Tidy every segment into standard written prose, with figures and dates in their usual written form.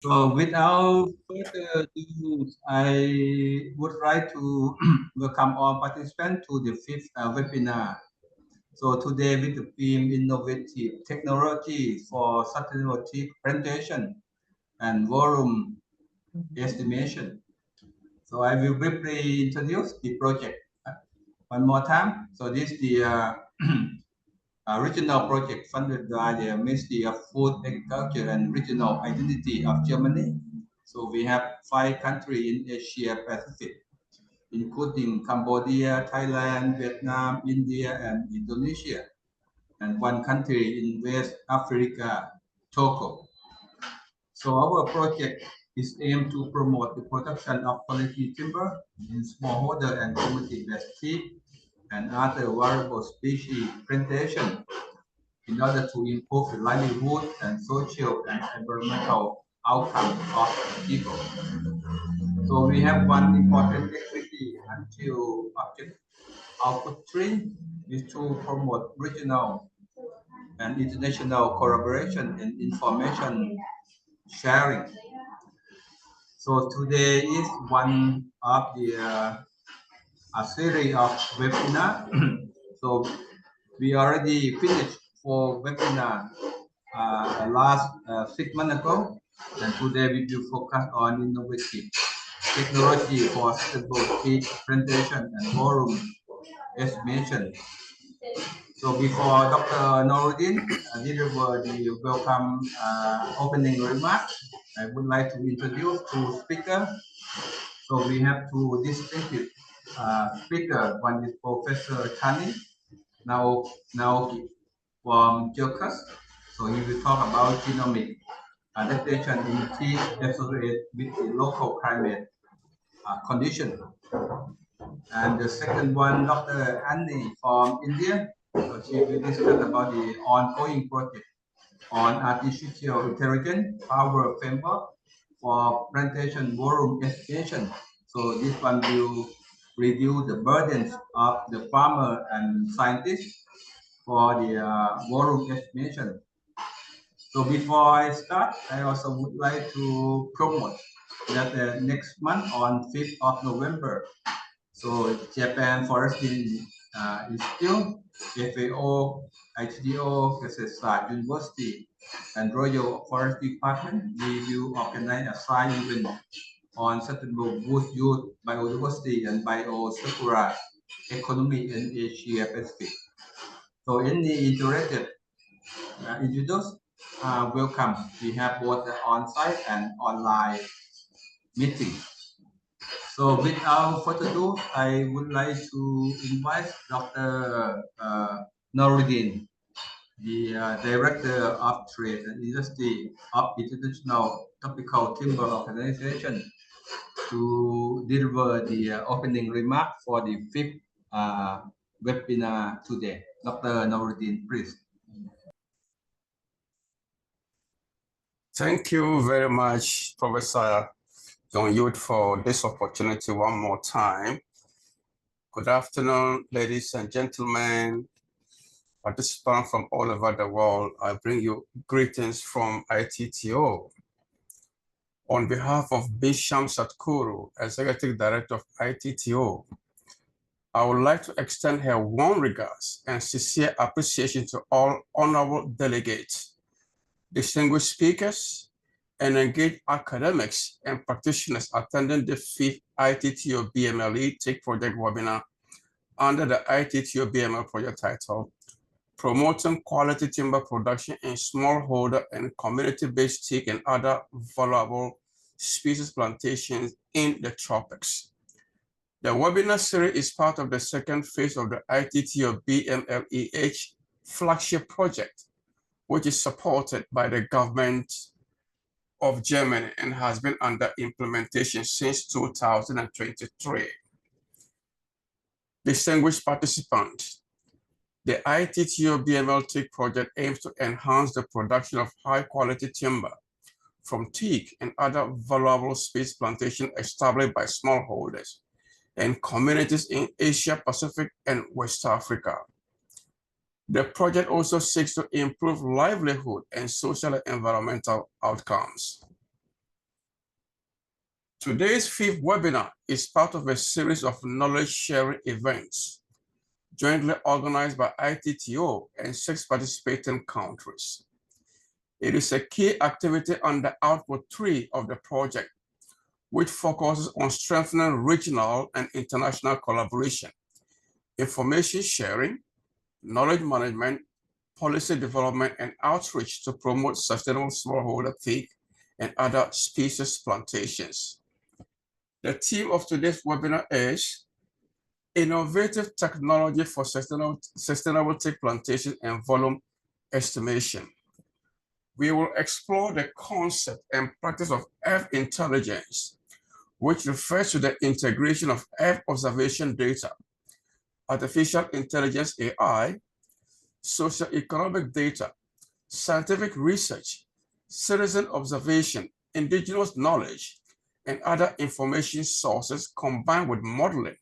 So without further ado, I would like to welcome all participants to the fifth webinar. So today with the theme Innovative Technology for Sustainable Teak Plantation and Volume Estimation. So I will briefly introduce the project one more time. So this is the regional project funded by the Ministry of Food, Agriculture and Regional Identity of Germany. So we have 5 countries in Asia Pacific, including Cambodia, Thailand, Vietnam, India, and Indonesia, and 1 country in West Africa, Togo. So our project is aimed to promote the production of quality timber in smallholder and community-based teak and other valuable species plantation in order to improve the livelihood and social and environmental outcomes of the people. So we have one important activity until object output 3 is to promote regional and international collaboration and information sharing. So today is one of the a series of webinar. So we already finished 4 webinar last 6 months ago, and today we will focus on innovative technology for sustainable seed plantation and volume estimation. So before Dr. Nurudeen deliver the welcome opening remarks, I would like to introduce 2 speakers. So we have 2 distinguished speakers. One is Professor Chani Naoki from Jokers. So he will talk about genomic adaptation in tea associated with the local climate condition. And the second one, Dr. Annie from India. So she will discuss about the ongoing project on artificial intelligence power framework for plantation volume estimation. So this one will review the burdens of the farmer and scientists for the volume estimation. So before I start, I also would like to promote that next month on 5th of November, so Japan Forestry Institute, FAO, ITTO, Kasetsart University, and Royal Forestry Department, we will organize a science event on sustainable wood use, biodiversity, and biocircular economy in Asia Pacific. So any interested individuals, welcome. We have both the on-site and online meeting. So without further ado, I would like to invite Dr. Nurudeen, the Director of Trade and Industry of International Tropical Timber Organization, to deliver the opening remark for the 5th webinar today. Dr. Nurudeen, please. Thank you very much, Professor John Youth, for this opportunity one more time. Good afternoon, ladies and gentlemen, participants from all over the world. I bring you greetings from ITTO. On behalf of Bisham Satkuru, Executive Director of ITTO, I would like to extend her warm regards and sincere appreciation to all honorable delegates, distinguished speakers, and engaged academics and practitioners attending the 5th ITTO-BMLEH Teak Project webinar under the ITTO-BML project title, Promoting Quality Timber Production in Smallholder and Community-Based Teak and Other Valuable Species Plantations in the Tropics. The webinar series is part of the 2nd phase of the ITTO-BMLEH flagship project, which is supported by the government of Germany and has been under implementation since 2023. Distinguished participants, the ITTO-BML Teak project aims to enhance the production of high-quality timber from teak and other valuable species plantations established by smallholders and communities in Asia Pacific and West Africa. The project also seeks to improve livelihood and social and environmental outcomes. Today's fifth webinar is part of a series of knowledge sharing events jointly organized by ITTO and 6 participating countries. It is a key activity under Output 3 of the project, which focuses on strengthening regional and international collaboration, information sharing, knowledge management, policy development, and outreach to promote sustainable smallholder teak and other species plantations. The theme of today's webinar is Innovative Technology for Sustainable Teak Plantation and Volume Estimation. We will explore the concept and practice of Earth intelligence, which refers to the integration of Earth observation data, artificial intelligence AI, socioeconomic data, scientific research, citizen observation, indigenous knowledge, and other information sources combined with modeling,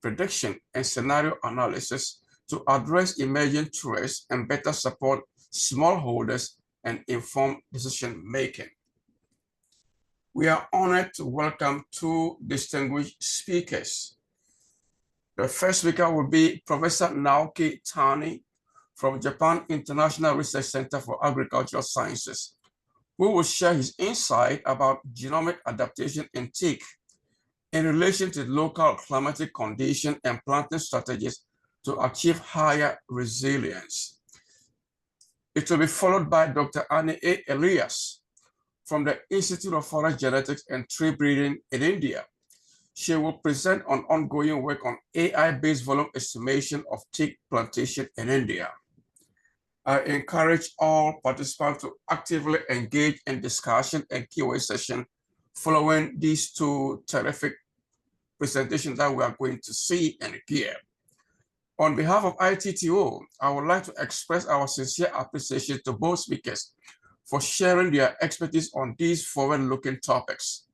prediction, and scenario analysis to address emerging threats and better support smallholders and inform decision-making. We are honored to welcome 2 distinguished speakers. The first speaker will be Professor Naoki Tani from Japan International Research Center for Agricultural Sciences, who will share his insight about genomic adaptation in teak in relation to local climatic conditions and planting strategies to achieve higher resilience. It will be followed by Dr. Annie A. Elias from the Institute of Forest Genetics and Tree Breeding in India. She will present on ongoing work on AI-based volume estimation of teak plantation in India. I encourage all participants to actively engage in discussion and Q&A session following these 2 terrific presentations that we are going to see and hear. On behalf of ITTO, I would like to express our sincere appreciation to both speakers for sharing their expertise on these forward-looking topics,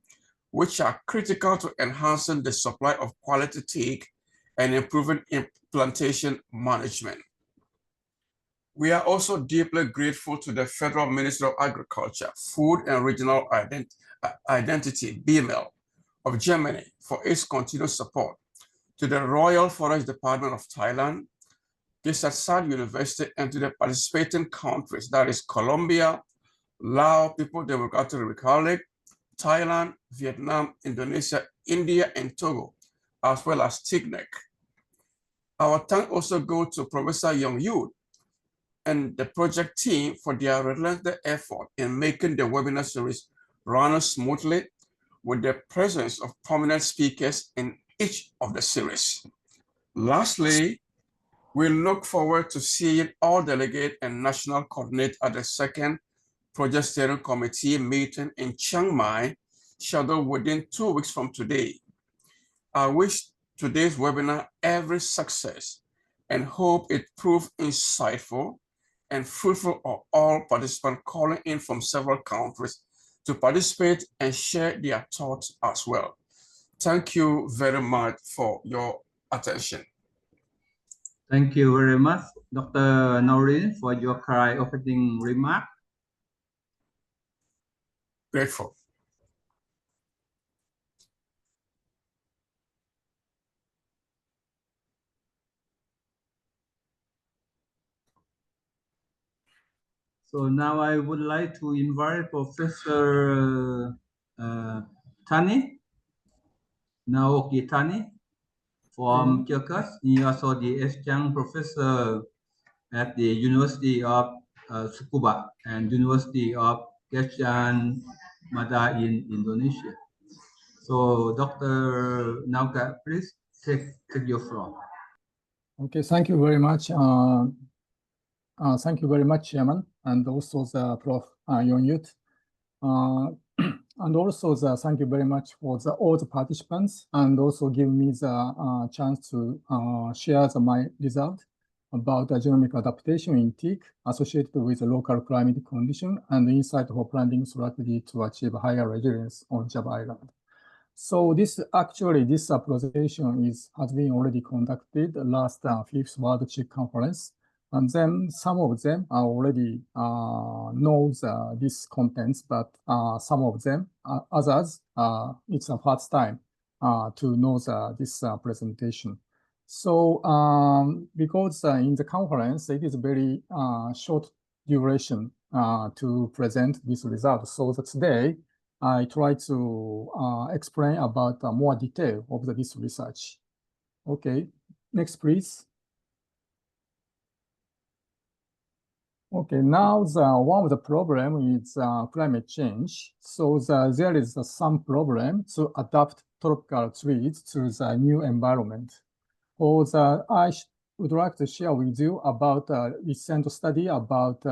which are critical to enhancing the supply of quality teak and improving plantation management. We are also deeply grateful to the Federal Ministry of Agriculture, Food and Regional Identity, BML, of Germany for its continued support, to the Royal Forest Department of Thailand, Kisatsan University, and to the participating countries, that is Colombia, Laos, People's Democratic Republic, Thailand, Vietnam, Indonesia, India, and Togo, as well as TICNIC. Our thanks also go to Professor Young Yu and the project team for their relentless effort in making the webinar series run smoothly with the presence of prominent speakers in each of the series. Lastly, we look forward to seeing all delegates and national coordinates at the 2nd Project Steering Committee meeting in Chiang Mai, scheduled within 2 weeks from today. I wish today's webinar every success and hope it proved insightful and fruitful of all participants calling in from several countries to participate and share their thoughts as well. Thank you very much for your attention. Thank you very much, Dr. Nurudeen, for your kind opening remark. Grateful. So now I would like to invite Professor Tani, Naoki Tani, from Turkish. He also the adjunct professor at the University of Tsukuba and University of Gajah Mada in Indonesia. So Dr. Nauka, please take your floor. Okay, thank you very much. Thank you very much, Chairman, and also the Prof. Yonyut. And also thank you very much for all the participants, and also give me the chance to share my result about the genomic adaptation in teak associated with the local climate condition and the insight for planting strategy to achieve higher resilience on Java Island. So this presentation has been already conducted last 5th World Teak Conference And then some of them are already know these contents, but some of them, others, it's the first time to know this presentation. So because in the conference, it is very short duration to present this result. So that today, I try to explain about more detail of this research. Okay, next, please. Okay, now one of the problem is climate change. So there is some problem to adapt tropical trees to the new environment. I would like to share with you about a recent study about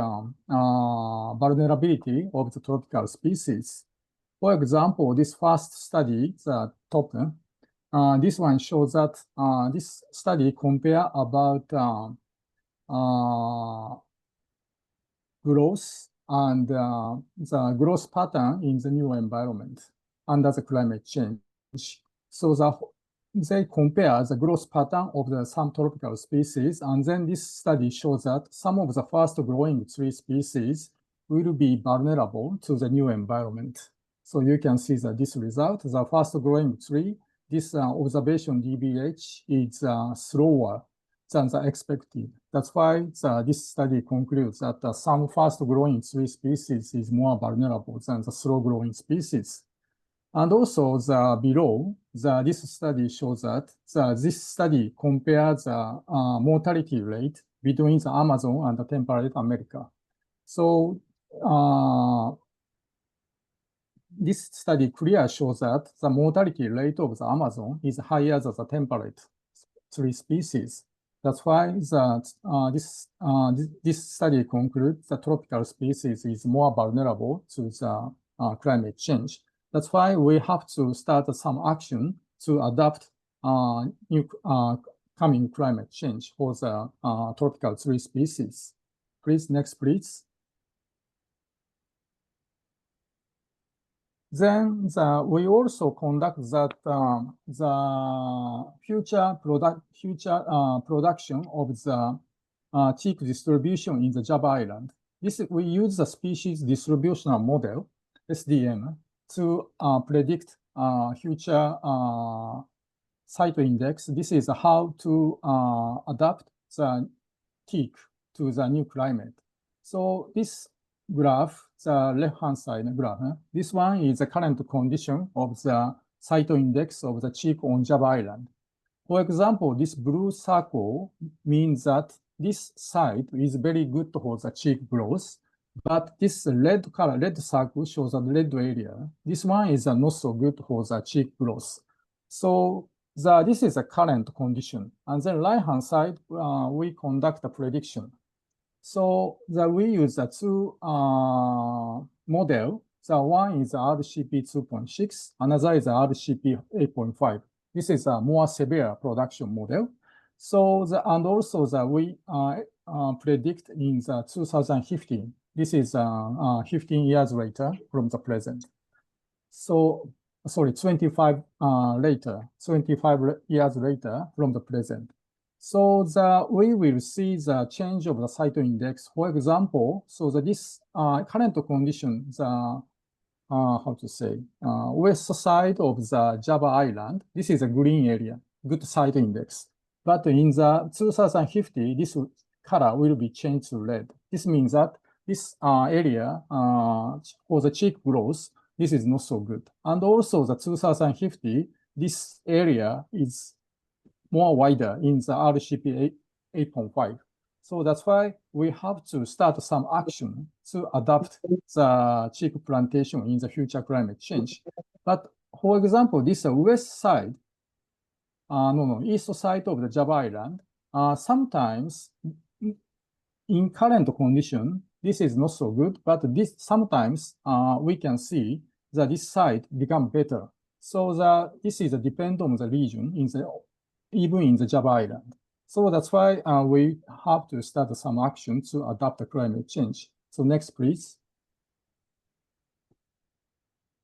vulnerability of the tropical species. For example, this first study, the top, this one shows that this study compare about growth and the growth pattern in the new environment under the climate change. So they compare the growth pattern of the some tropical species, and then this study shows that some of the fast growing tree species will be vulnerable to the new environment. So you can see that this result, the fast growing tree, this observation DBH is slower than the expected. That's why this study concludes that some fast-growing tree species is more vulnerable than the slow-growing species. And also below, this study shows that this study compares the mortality rate between the Amazon and the temperate America. So this study clearly shows that the mortality rate of the Amazon is higher than the temperate tree species. That's why this study concludes that tropical species is more vulnerable to the climate change. That's why we have to start some action to adapt new coming climate change for the tropical tree species. Please, next, please. Then we also conduct that the future production of the teak distribution in the Java Island. We use the species distributional model, SDM, to predict future site index. This is how to adapt the teak to the new climate. So this graph, the left-hand side graph, this one is the current condition of the site index of the teak on Java Island. For example, this blue circle means that this site is very good for the teak growth, but this red circle shows a red area. This one is not so good for the teak growth. So this is a current condition. And then right-hand side, we conduct a prediction. So we use the two model. The one is RCP 2.6, another is RCP 8.5. This is a more severe production model. So and also we predict in the 2015. This is 15 years later from the present. So sorry, 25 years later from the present. So we will see the change of the site index. For example, so this current condition, how to say, west side of the Java Island, this is a green area, good site index. But in the 2050, this color will be changed to red. This means that this area for the teak growth, this is not so good. And also the 2050, this area is more wider in the RCP 8.5. So that's why we have to start some action to adapt the teak plantation in the future climate change. But for example, this west side, east side of the Java Island, sometimes in current condition, this is not so good, but sometimes we can see that this side become better. So this is depend on the region even in the Java Island. So that's why we have to start some action to adapt the climate change. So next, please.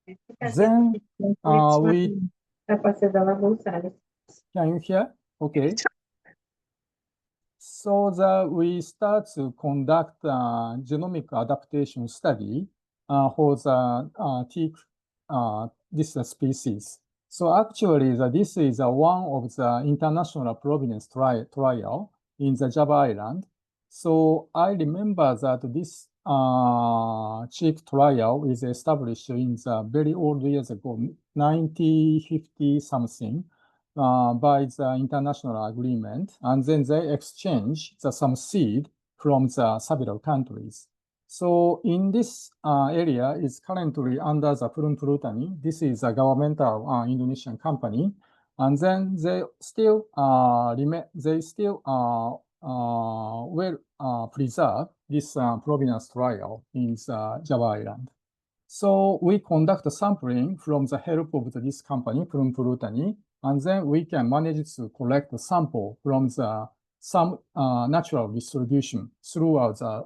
Then can you hear? Okay. So we start to conduct genomic adaptation study for the teak, this species. So actually, this is one of the international provenance trial in the Java Island. So I remember that this cheek trial is established in the very old years ago, 1950 something, by the international agreement, and then they exchange some seed from the several countries. So in this area is currently under the Plum. This is a governmental Indonesian company, and then they still well preserve this provenance trial in the Java Island. So we conduct sampling from the help of this company, Plum, and then we can manage to collect the sample from some natural distribution throughout the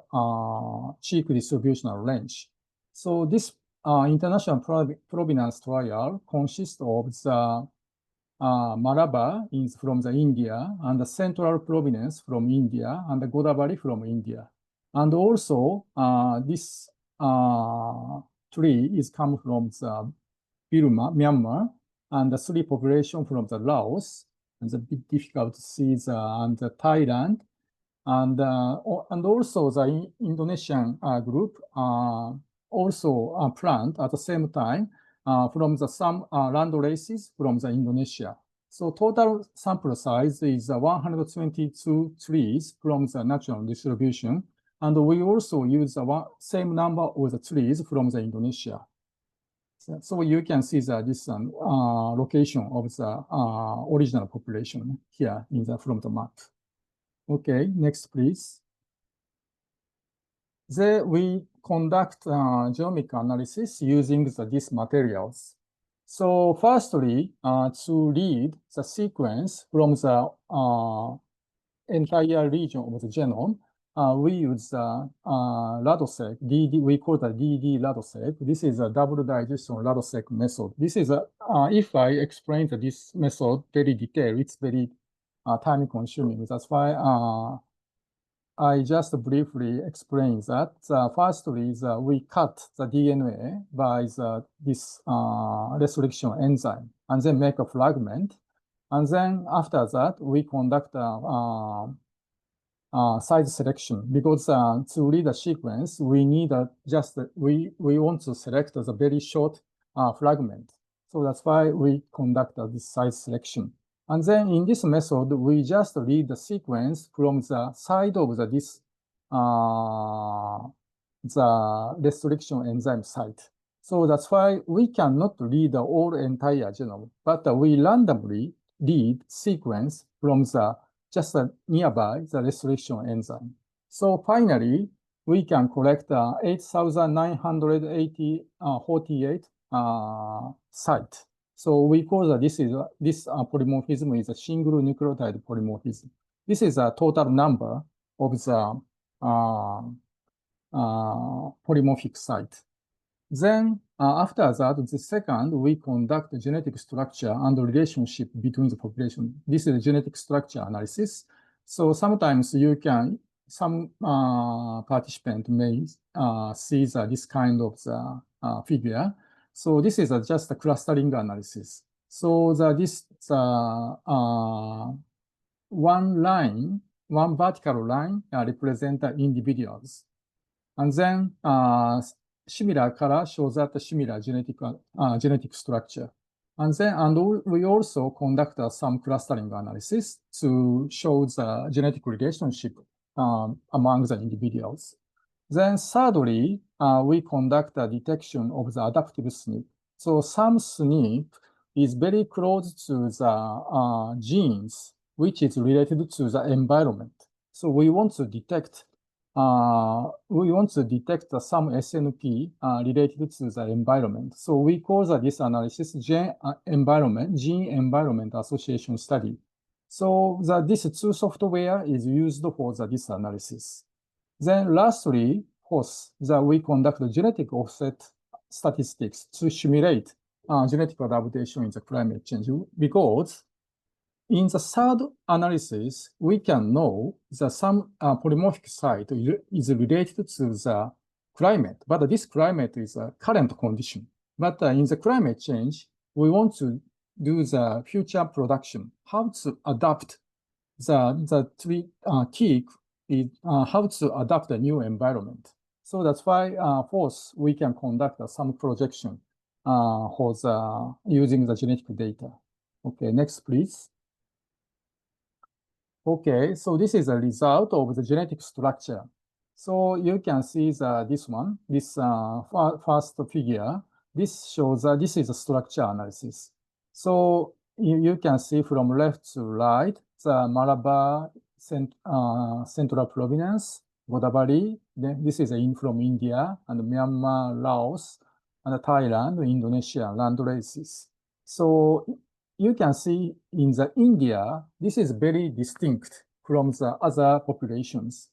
cheek distributional range. So this international provenance trial consists of the Malabar from the India, and the central provenance from India, and the Godavari from India. And also this tree is come from the Burma, Myanmar, and the 3 population from the Laos, and it's a bit difficult to see and the Thailand, and also the Indonesian group also plant at the same time from some land races from the Indonesia. So total sample size is 122 trees from the natural distribution, and we also use the same number of the trees from the Indonesia. So you can see this location of the original population here from the map. Okay, next please. There we conduct genomic analysis using these materials. So firstly, to read the sequence from the entire region of the genome, we use Ladosec, we call it DD Ladosec. This is a double digestion Ladosec method. This is if I explain this method very detailed, it's very time consuming. That's why I just briefly explain that. Firstly, we cut the DNA by this restriction enzyme, and then make a fragment. And then after that, we conduct size selection, because to read a sequence, we need we want to select the very short fragment. So that's why we conduct this size selection. And then in this method, we just read the sequence from the side of this the restriction enzyme site. So that's why we cannot read the whole entire genome, but we randomly read sequence from the just nearby the restriction enzyme. So finally, we can collect 8,948 site. So we call that this polymorphism is a single nucleotide polymorphism. This is a total number of the polymorphic site. Then after that, the second, we conduct genetic structure and relationship between the population. This is a genetic structure analysis. So sometimes some participant may see this kind of figure. So this is just a clustering analysis. So one vertical line represents the individuals. And then similar color shows that similar genetic structure. And we also conduct some clustering analysis to show the genetic relationship among the individuals. Then thirdly, we conduct a detection of the adaptive SNP. So some SNP is very close to the genes, which is related to the environment. So we want to detect some SNP related to the environment. So we call this analysis gene environment association study. So this two software is used for this analysis. Then lastly, we conduct genetic offset statistics to simulate genetic adaptation in the climate change, because in the third analysis, we can know that some polymorphic site is related to the climate, but this climate is a current condition. But in the climate change, we want to do the future production, how to adapt the teak is how to adapt a new environment. So that's why fourth, we can conduct some projection for the using the genetic data. Okay, next please. Okay, so this is a result of the genetic structure. So you can see this one, this first figure. This shows that this is a structure analysis. So you can see from left to right, the Malabar Central Province, Godavari. Then this is in from India and Myanmar, Laos, and Thailand, Indonesia land races. So you can see in the India, this is very distinct from the other populations.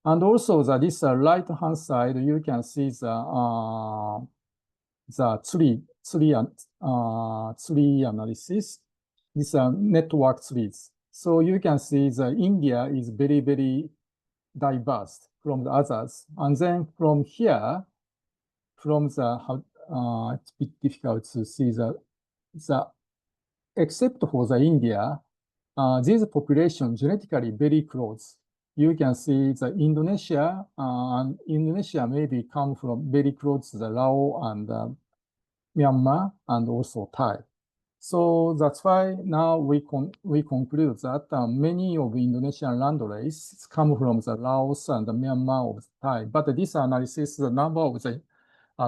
And also this right-hand side, you can see the tree analysis. These are network trees. So you can see the India is very, very diverse from the others. And then from here, from the, it's a bit difficult to see except for the India, these populations genetically very close. You can see the Indonesia, and Indonesia maybe come from very close to the Laos and Myanmar and also Thai. So that's why now we conclude that many of Indonesian land races come from the Laos and the Myanmar of Thai. But this analysis, the number of the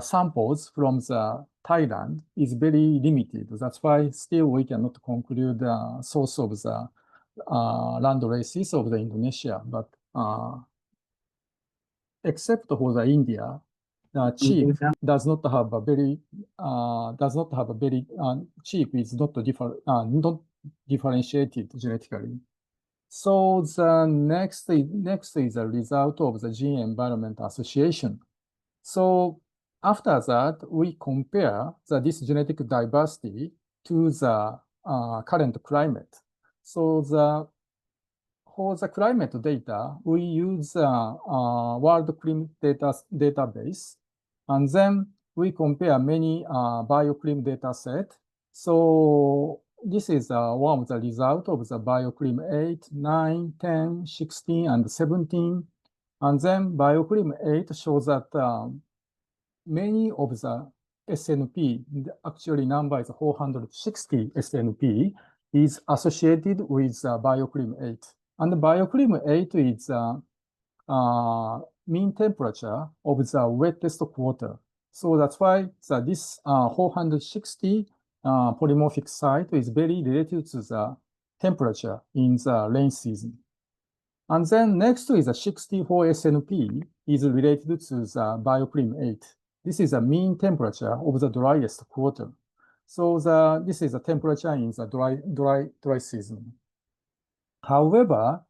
samples from the Thailand is very limited. That's why still we cannot conclude the source of the land races of the Indonesia. But except for the India, cheap does not have a very cheap is not differentiated genetically. So the next is a result of the gene environment association. So after that, we compare this genetic diversity to the current climate. So for the climate data, we use World Clim database, and then we compare many bioclim data set. So this is one of the result of the bioclim 8, 9, 10, 16, and 17. And then bioclim 8 shows that many of the SNP, actually number is 460 SNP, is associated with bioclim 8. And bioclim 8 is mean temperature of the wettest quarter. So that's why this 460 polymorphic site is very related to the temperature in the rain season. And then next is a 64 SNP is related to the bioclim 8. This is a mean temperature of the driest quarter. So this is the temperature in the dry season. However,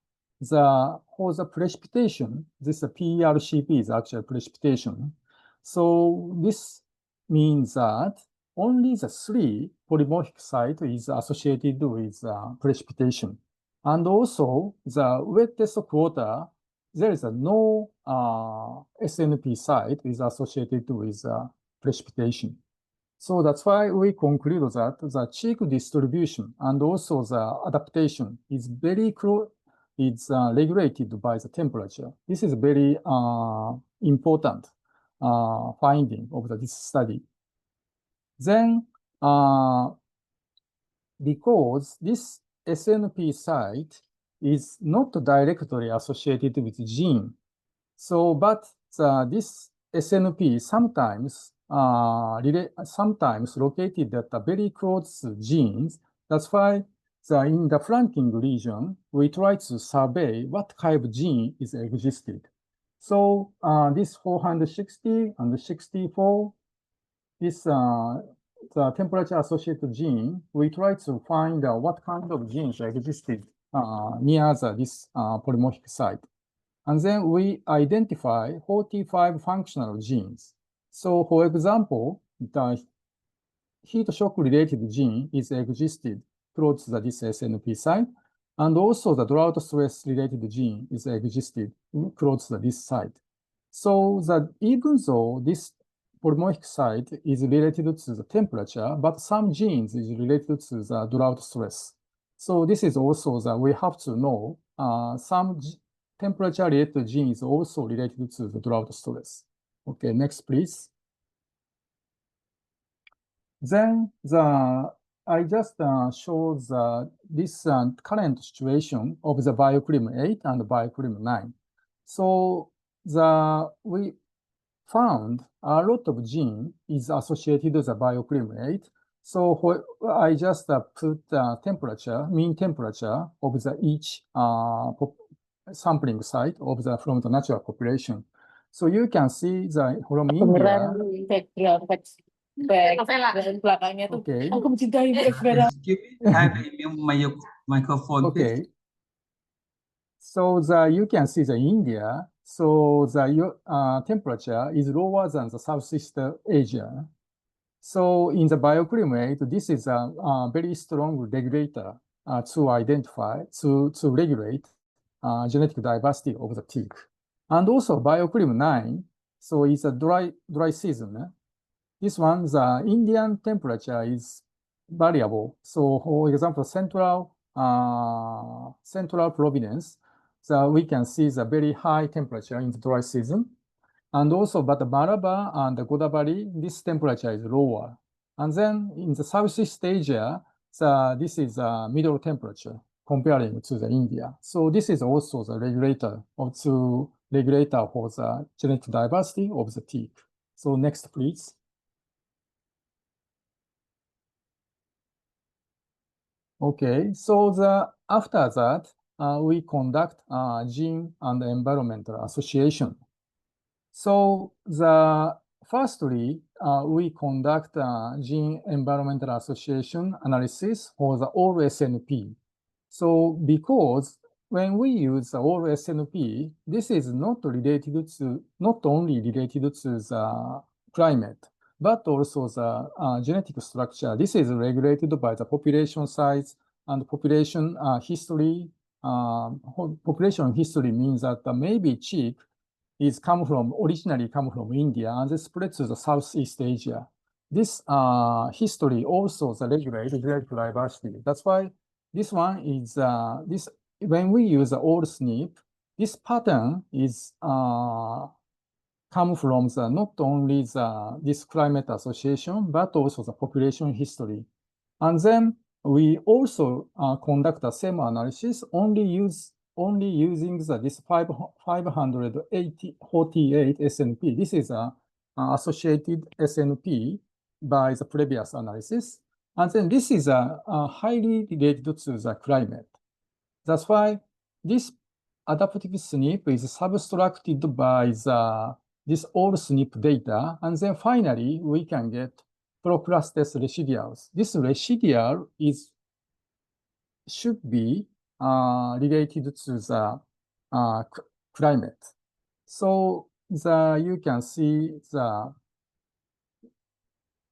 for the precipitation, this PERCP is actually precipitation. So this means that only the 3 polymorphic site is associated with precipitation. And also the wettest quarter, there is no SNP site is associated with precipitation. So that's why we conclude that the cheek distribution and also the adaptation is very close. It's regulated by the temperature. This is very important finding of this study. Then, because this SNP site is not directly associated with gene, so but this SNP sometimes located at a very close to genes. That's why in the flanking region, we try to survey what kind of gene is existed. So this 460 and 64, this the temperature associated gene, we try to find what kind of genes existed near this polymorphic site. And then we identify 45 functional genes. So for example, the heat shock related gene is existed close to this SNP site. And also the drought stress related gene is existed close to this site. So that even though this polymorphic site is related to the temperature, but some genes is related to the drought stress. So this is also that we have to know some temperature-related gene is also related to the drought stress. Okay, next, please. Then I just show this current situation of the BioClim 8 and BioClim 9. So we found a lot of gene is associated with the BioClim 8. So I just put temperature, mean temperature of the each sampling site of from the natural population. So you can see the from India. Okay. I have a microphone. Okay. Please. So you can see the India. So the temperature is lower than the Southeast Asia. So in the bioclimate, this is a very strong regulator to identify, to regulate genetic diversity of the teak. And also bioclim 9, so it's a dry season. This one, the Indian temperature is variable. So for example, central province, so we can see the very high temperature in the dry season. And also, but the Malabar and the Godavari, this temperature is lower. And then in the Southeast Asia, this is a middle temperature comparing to the India. So this is also the regulator for the genetic diversity of the teak. So next, please. Okay, so after that, we conduct gene and environmental association. So firstly, we conduct gene environmental association analysis for the all SNP. So because when we use the all SNP, this is not only related to the climate, but also the genetic structure. This is regulated by the population size and population history. Population history means that maybe cheek is originally come from India and spread to the Southeast Asia. This history also regulates genetic diversity. That's why this one is when we use the old SNP, this pattern is come from not only this climate association, but also the population history. And then we also conduct the same analysis only using this 548 SNP. This is a associated SNP by the previous analysis. And then this is highly related to the climate. That's why this adaptive SNP is subtracted by this old SNP data. And then finally, we can get procrustes residuals. This residual should be related to the climate. So you can see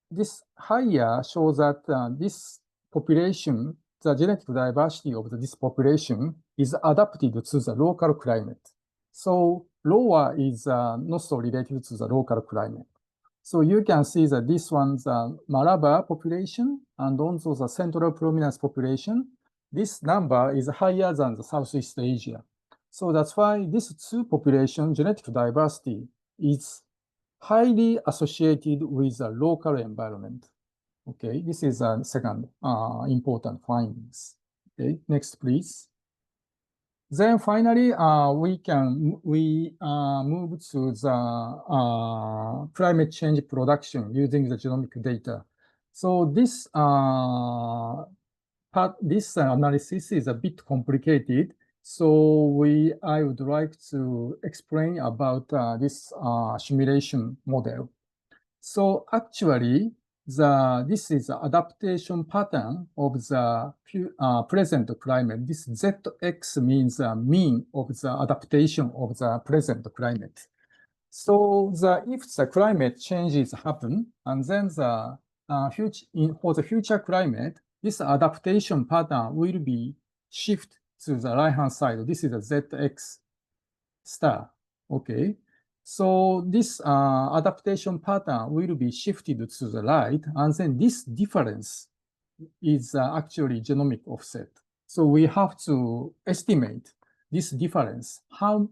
this higher shows that this population, the genetic diversity of this population is adapted to the local climate. So lower is not so related to the local climate. So you can see that this one's Malabar population and also the central prominence population. This number is higher than the Southeast Asia. So that's why these two population genetic diversity is highly associated with the local environment. Okay, this is a second important findings. Okay, next please. Then finally, we move to the climate change production using the genomic data. So this this analysis is a bit complicated. So I would like to explain about this simulation model. So actually, this is the adaptation pattern of the present climate. This ZX means the mean of the adaptation of the present climate. So if the climate changes happen, and then for the future climate, this adaptation pattern will be shift to the right-hand side. This is a ZX star, okay? So this adaptation pattern will be shifted to the right, and then this difference is actually genomic offset. So we have to estimate this difference, how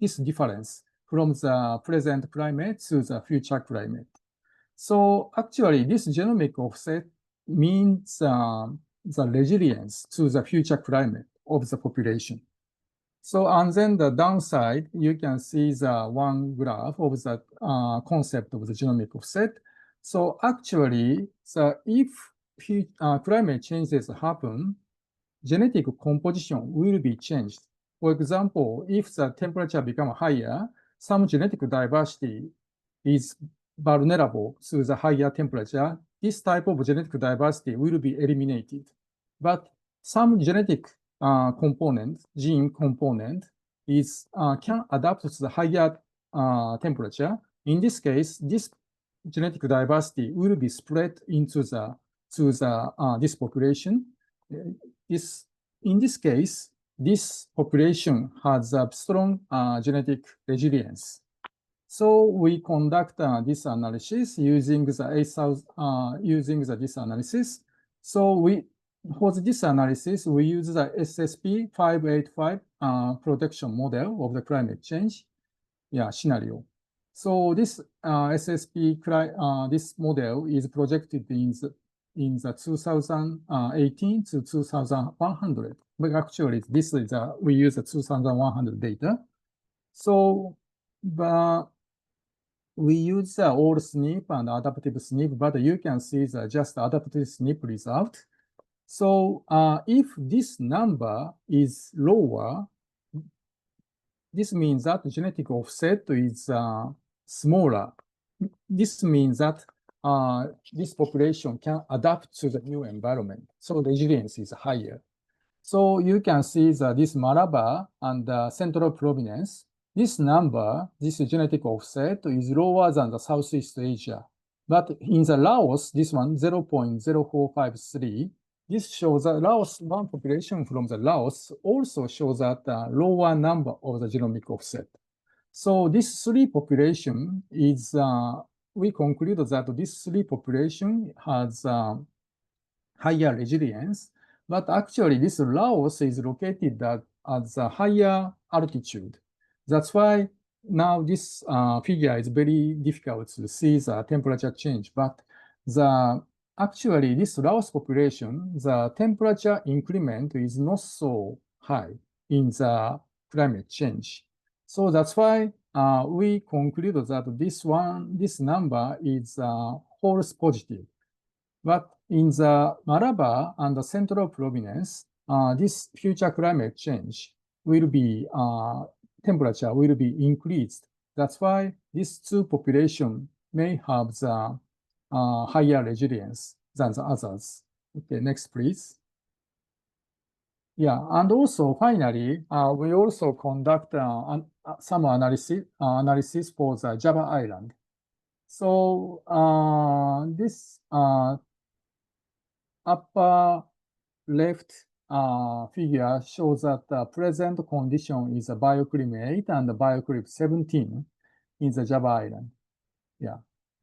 this difference from the present climate to the future climate. So actually, this genomic offset means the resilience to the future climate of the population. So, and then the downside, you can see the one graph of the concept of the genomic offset. So actually, if climate changes happen, genetic composition will be changed. For example, if the temperature becomes higher, some genetic diversity is vulnerable to the higher temperature. This type of genetic diversity will be eliminated. But some genetic gene component can adapt to the higher temperature. In this case, this genetic diversity will be spread into this population. In this case, this population has a strong genetic resilience. So we conduct this analysis using this analysis. So for this analysis, we use the SSP 585 protection model of the climate change scenario. So this SSP this model is projected in the 2018 to 2100. But actually, this is we use the 2100 data. So we use the old SNP and adaptive SNP, but you can see just adaptive SNP result. So if this number is lower, this means that genetic offset is smaller. This means that this population can adapt to the new environment. So resilience is higher. So you can see that this Malabar and central provenance, this number, this genetic offset is lower than the Southeast Asia. But in the Laos, this one, 0.0453, this shows that Laos, one population from the Laos also shows that lower number of the genomic offset. So this three population is, we conclude that this three population has higher resilience, but actually this Laos is located at a higher altitude. That's why now this figure is very difficult to see the temperature change, but actually this Laos population, the temperature increment is not so high in the climate change. So that's why we conclude that this number is false positive. But in the Malabar and the central provenance, this future climate change will be, temperature will be increased. That's why these two populations may have the higher resilience than the others. Okay, next, please. Yeah, and also finally, we also conduct some analysis for the Java Island. So this upper left figure shows that the present condition is a bioclim 8 and bioclim 17 in the Java Island. Yeah,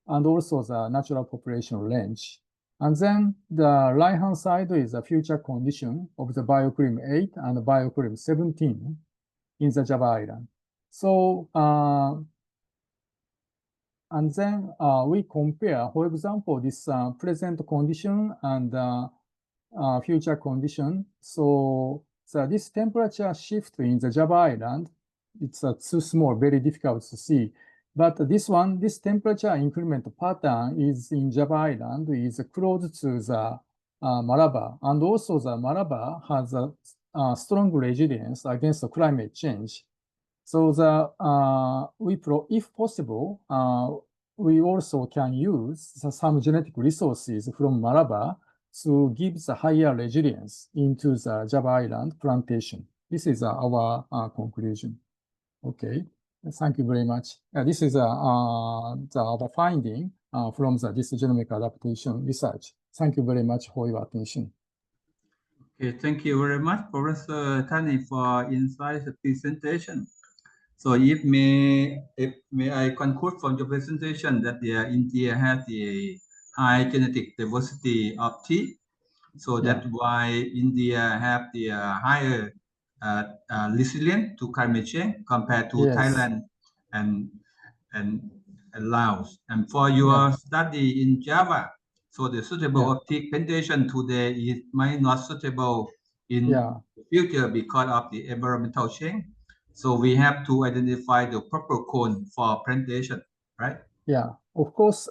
and also the natural population range. And then the right-hand side is the future condition of the bioclim 8 and bioclim 17 in the Java Island. So, and then we compare, for example, this present condition and future condition. So this temperature shift in the Java Island, it's too small, very difficult to see. But this one, this temperature increment pattern is in Java Island is close to the Malabar. And also the Malabar has a strong resilience against the climate change. So if possible, we also can use some genetic resources from Malabar to give the higher resilience into the Java Island plantation. This is our conclusion. Okay, thank you very much. This is the finding from this genomic adaptation research. Thank you very much for your attention. Okay, thank you very much, Professor Tani, for insight presentation. So if may I conclude from your presentation that India has a high genetic diversity of tea. So that's why India have the higher resilience to climate change compared to Thailand and and Laos. And for your study in Java, so the suitable of teak plantation today is might not suitable in the future because of the environmental change. So we have to identify the proper cone for plantation, right? Yeah, of course,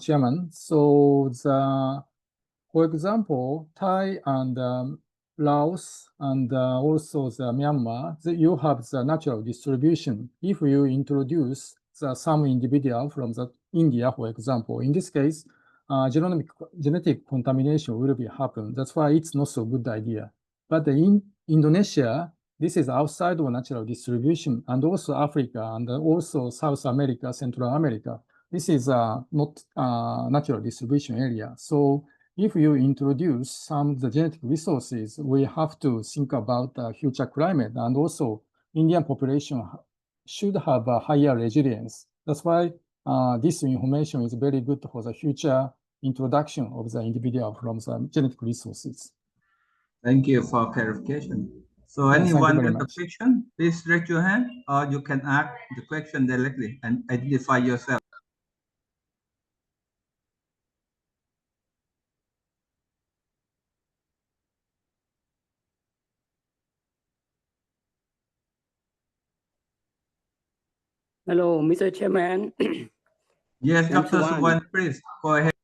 Chairman. So for example, Thai and Laos and also the Myanmar, you have the natural distribution. If you introduce some individual from the India, for example, in this case, genetic contamination will be happen. That's why it's not so good idea. But in Indonesia, this is outside of natural distribution, and also Africa, and also South America, Central America. This is not natural distribution area. So if you introduce some of the genetic resources, we have to think about the future climate, and also Indian population should have a higher resilience. That's why this information is very good for the future introduction of the individual from the genetic resources. Thank you for clarification. So anyone has a question, please raise your hand, or you can ask the question directly and identify yourself. Hello, Mr. Chairman. Yes, Dr. Suwan, please go ahead.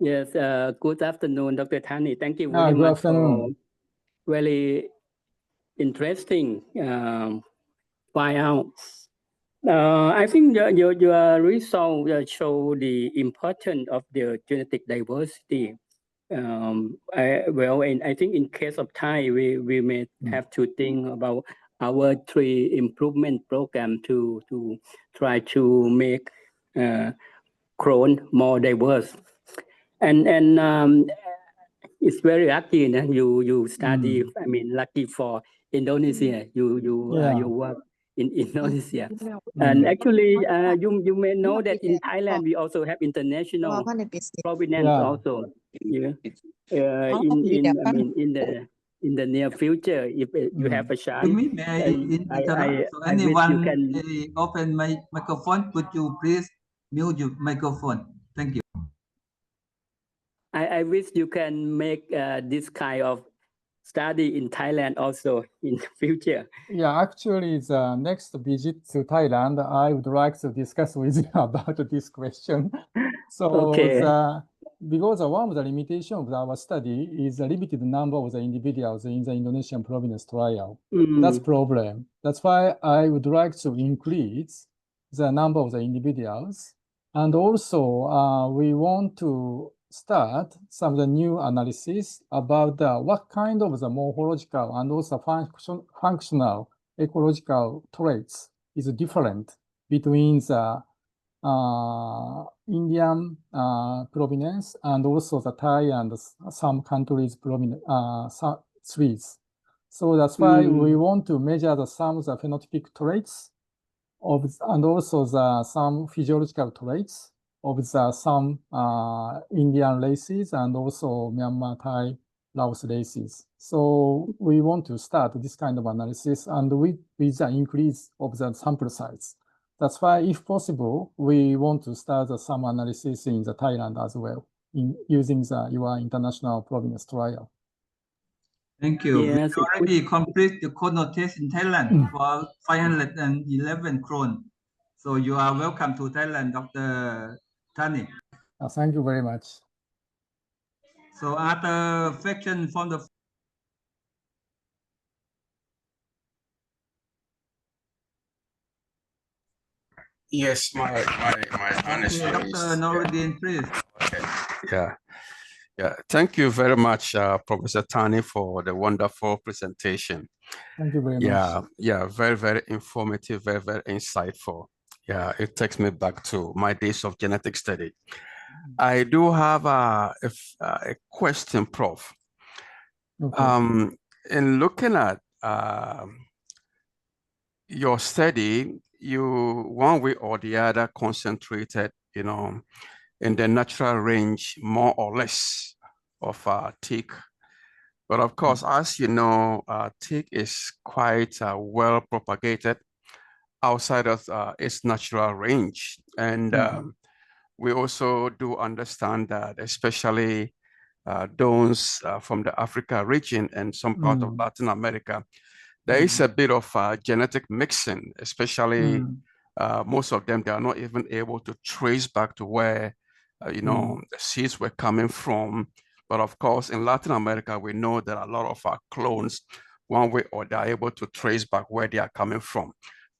Yes. Good afternoon, Dr. Tani. Thank you very much for very interesting find. I think your result show the importance of the genetic diversity. I think in case of Thai, we may have to think about our tree improvement program to try to make clone more diverse, and it's very lucky that you study. I mean, lucky for Indonesia, you work in Indonesia, and actually you may know that in Thailand we also have international provenance also. In the near future, if you have a chance, anyone you can open my microphone. Could you please mute your microphone? Thank you. I wish you can make this kind of study in Thailand also in the future. Yeah, actually, the next visit to Thailand, I would like to discuss with you about this question. So, because one of the limitations of our study is the limited number of the individuals in the Indonesian provenance trial. That's problem. That's why I would like to increase the number of the individuals. And also, we want to start some of the new analysis about what kind of the morphological and also functional ecological traits is different between the Indian provenance and also the Thai and some countries' provenance trees. So that's why we want to measure some of the phenotypic traits of and also some physiological traits of some Indian races and also Myanmar, Thai, Laos races. So we want to start this kind of analysis and with the increase of the sample size. That's why, if possible, we want to start some analysis in the Thailand as well, using your international provenance trial. Thank you. Yes, we already complete the clone test in Thailand for 511 clone. So you are welcome to Thailand, Dr. Tani. Thank you very much. So other question from the Yes, my answer Dr. Nurudeen, please. Okay. Yeah. Thank you very much, Professor Tani, for the wonderful presentation. Thank you very much. Yeah, very, very informative, very, very insightful. Yeah, it takes me back to my days of genetic study. I do have a question, Prof. Okay. In looking at your study, you one way or the other concentrated, you know, in the natural range more or less of teak. But of course, as you know, teak is quite well propagated outside of its natural range. And we also do understand that, especially those from the Africa region and some part of Latin America, there is a bit of genetic mixing, especially most of them, they are not even able to trace back to where, you know, the seeds were coming from. But of course, in Latin America, we know there are a lot of our clones, one way or they're able to trace back where they are coming from,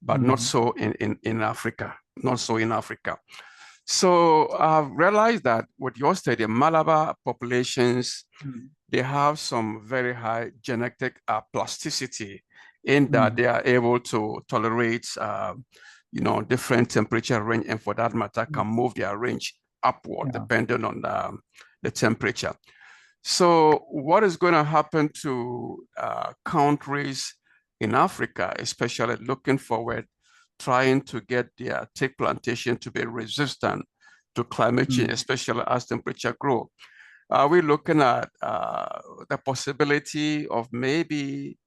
but not so in Africa, not so in Africa. So I've realized that with your study, Malabar populations, they have some very high genetic plasticity in that they are able to tolerate, you know, different temperature range, and for that matter, can move their range upward depending on the temperature. So what is going to happen to countries in Africa, especially looking forward, trying to get their teak plantation to be resistant to climate change, especially as temperature grow? Are we looking at the possibility of maybe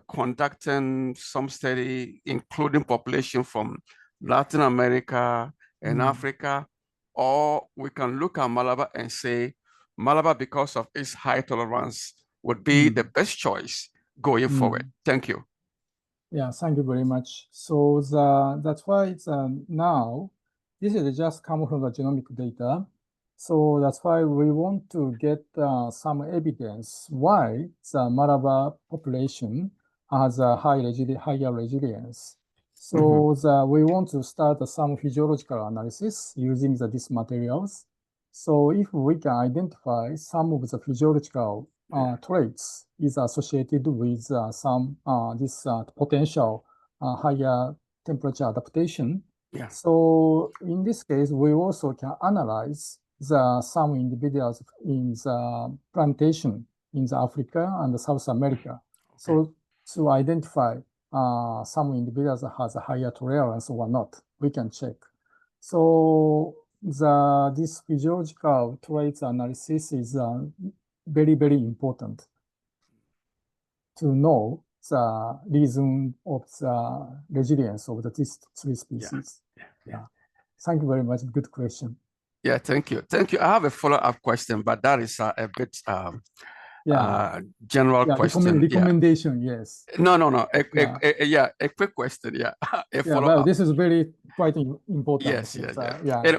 conducting some study, including population from Latin America and Africa? Or we can look at Malabar and say, Malabar, because of its high tolerance, would be the best choice going forward. Thank you. Yeah, thank you very much. So that's why it's now, this is just come from the genomic data. So that's why we want to get some evidence why the Malabar population has a higher resilience. So we want to start some physiological analysis using these materials. So if we can identify some of the physiological traits is associated with some this potential higher temperature adaptation. So in this case, we also can analyze some individuals in the plantation in the Africa and South America. So to identify some individuals that has a higher tolerance or not, we can check. So this physiological traits analysis is very, very important to know the reason of the resilience of these three species. Yeah. Thank you very much. Good question. Yeah, thank you. Thank you. I have a follow-up question, but that is a bit general question. Recommendation, yes. No. A quick question. Yeah, a follow-up. Well, this is quite important. Yes.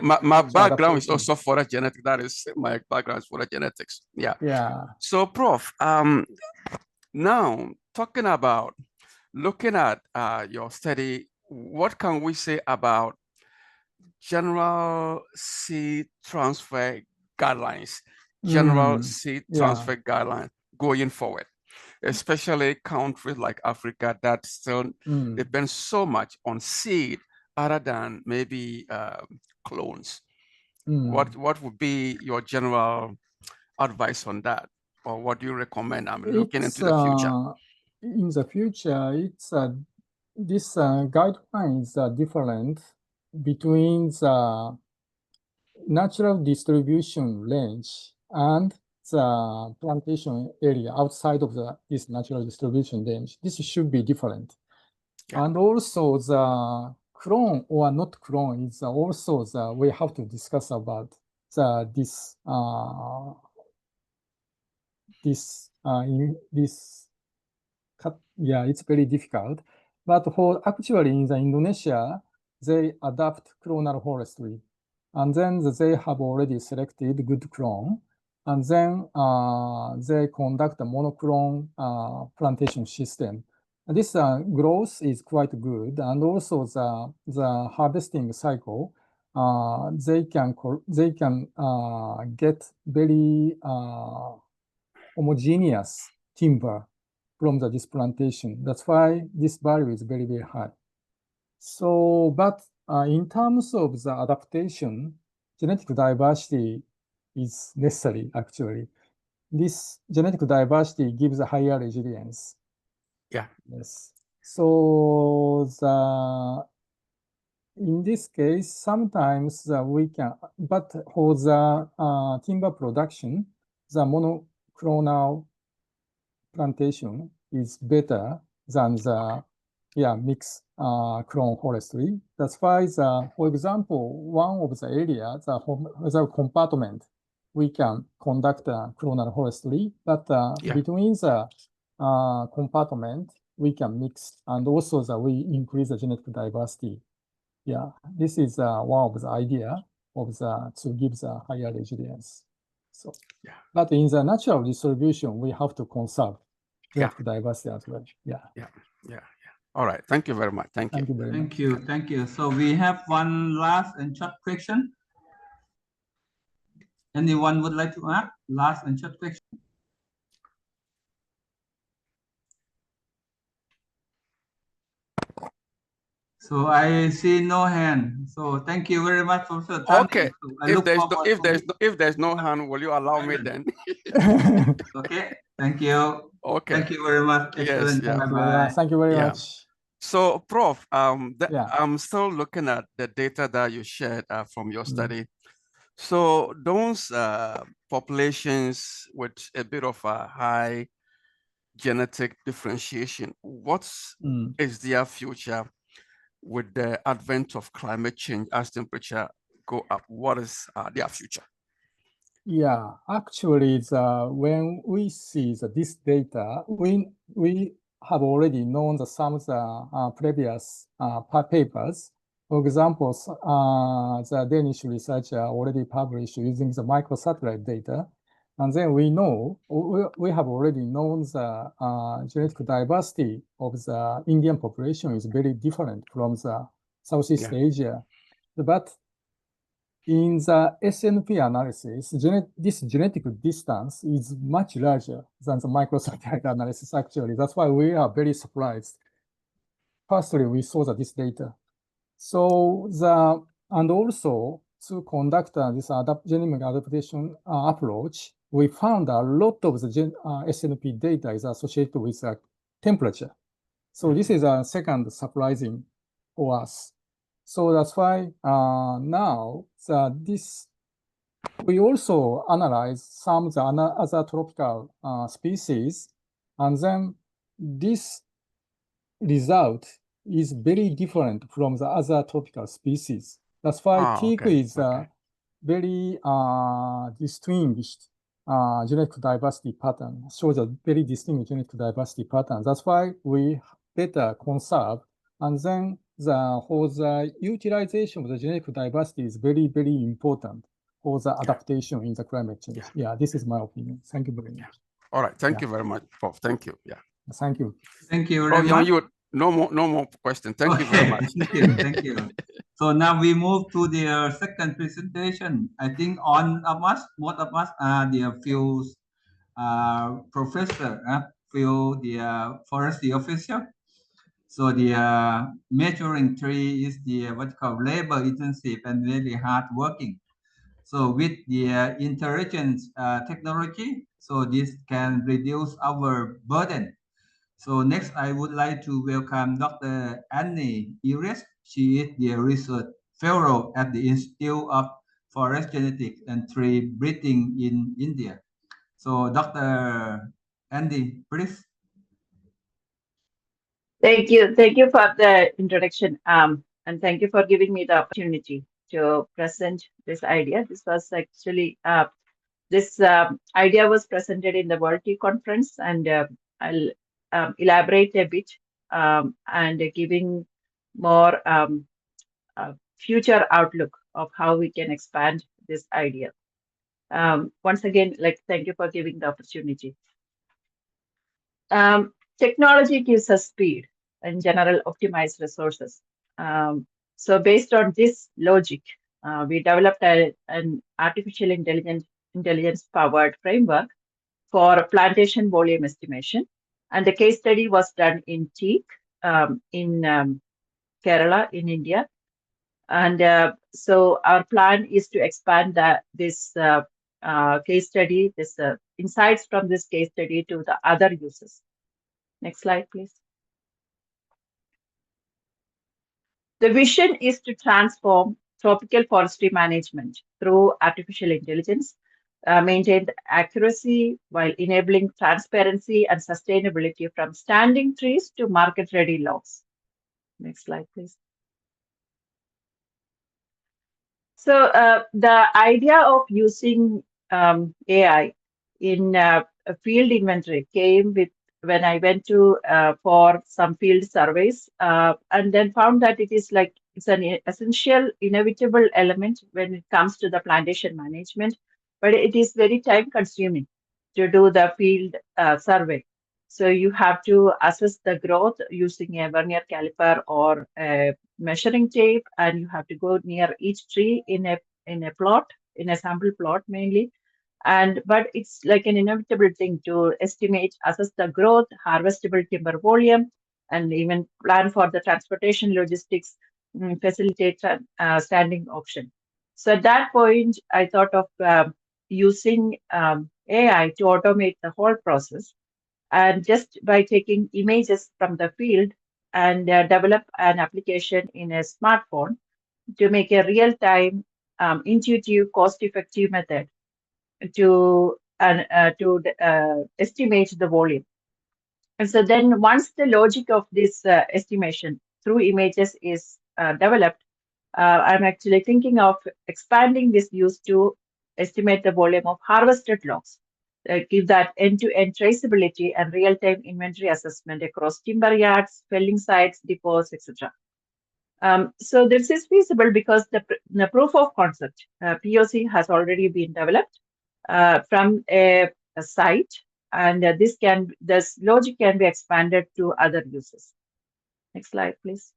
My background is also for genetics. That is my background is for genetics. Yeah. So, Prof, now talking about looking at your study, what can we say about general seed transfer guidelines? General seed transfer guidelines going forward, especially countries like Africa that still depend so much on seed other than maybe clones. What would be your general advice on that, or what do you recommend? I'm looking into the future. In the future, it's this guidelines are different between the natural distribution range and the plantation area outside of this natural distribution range. This should be different. And also the clone or not clone is also we have to discuss about it's very difficult. But for actually in the Indonesia, they adapt clonal forestry. And then they have already selected good clone. And then they conduct a monoclone plantation system. And this growth is quite good. And also the harvesting cycle, they can get very homogeneous timber from this plantation. That's why this value is very, very high. So, but in terms of the adaptation, genetic diversity is necessary, actually. this genetic diversity gives a higher resilience. Yeah. Yes. So in this case, sometimes we can, but for the timber production, the monoclonal plantation is better than the mixed clone forestry. That's why for example, one of the areas, the compartment, we can conduct clonal forestry, but between the compartment, we can mix, and also we increase the genetic diversity. Yeah, this is one of the idea of to give the higher resilience. So, but in the natural distribution, we have to conserve genetic diversity as well. Yeah. All right. Thank you very much. Thank you. Thank you very much. Thank you. Thank you. So we have one last and short question. Anyone would like to ask? Last and short question. So I see no hand. So thank you very much, Professor Tan. Okay. So if there's no hand, will you allow me then? Okay. Thank you. Okay. Thank you very much. Yes. Excellent. Bye-bye. Thank you very much. So, Prof, I'm still looking at the data that you shared from your study. So those populations with a bit of a high genetic differentiation, what is their future with the advent of climate change as temperature go up? What is their future? Yeah, actually, when we see this data, we have already known some of the previous papers. For example, the Danish researcher already published using the microsatellite data. And then we know, we have already known the genetic diversity of the Indian population is very different from the Southeast Asia. But in the SNP analysis, this genetic distance is much larger than the microsatellite analysis, actually. That's why we are very surprised. Firstly, we saw this data. So and also to conduct this genomic adaptation approach, we found a lot of the SNP data is associated with temperature. So this is a second surprising for us. So that's why now we also analyze some of the other tropical species, and then this result is very different from the other tropical species. That's why teak is very distinguished genetic diversity pattern, shows a very distinct genetic diversity pattern. That's why we better conserve, and then for the utilization of the genetic diversity is very, very important for the adaptation in the climate change. Yeah, this is my opinion. Thank you very much. All right. Thank you very much, Prof. Thank you. Thank you. Thank you very much. No more questions. Thank you very much. Thank you. So now we move to the second presentation. I think most of us are the field professor, field the forestry official. So the measuring tree is the what's called labor intensive and very hard working. So with the intelligence technology, so this can reduce our burden. So next, I would like to welcome Dr. Annie Iddrisu. She is the research fellow at the Institute of Forest Genetics and Tree Breeding in India. So Dr. Andy, please. Thank you for the introduction, and thank you for giving me the opportunity to present this idea. This was actually this idea was presented in the World Tea Conference, and I'll elaborate a bit and giving more future outlook of how we can expand this idea. Once again, thank you for giving the opportunity. Technology gives us speed and general optimized resources. So based on this logic, we developed an artificial intelligence powered framework for plantation volume estimation. And the case study was done in Teak in Kerala in India. And so our plan is to expand this case study, this insights from this case study to the other uses. Next slide, please. The vision is to transform tropical forestry management through artificial intelligence, maintain accuracy while enabling transparency and sustainability from standing trees to market-ready logs. Next slide, please. So the idea of using AI in a field inventory came with when I went to for some field surveys and then found that it's an essential, inevitable element when it comes to the plantation management, but it is very time consuming to do the field survey. So you have to assess the growth using a vernier caliper or a measuring tape, and you have to go near each tree in a plot, in a sample plot mainly. But it's like an inevitable thing to estimate, assess the growth, harvestable timber volume, and even plan for the transportation logistics, facilitate standing option. So at that point, I thought of using AI to automate the whole process, and just by taking images from the field and develop an application in a smartphone to make a real-time, intuitive, cost-effective method to estimate the volume. And so then once the logic of this estimation through images is developed, I'm actually thinking of expanding this use to estimate the volume of harvested logs, give that end-to-end traceability and real-time inventory assessment across timber yards, felling sites, depots, etc. So this is feasible because the proof of concept, POC, has already been developed from a site, and this logic can be expanded to other uses. Next slide, please.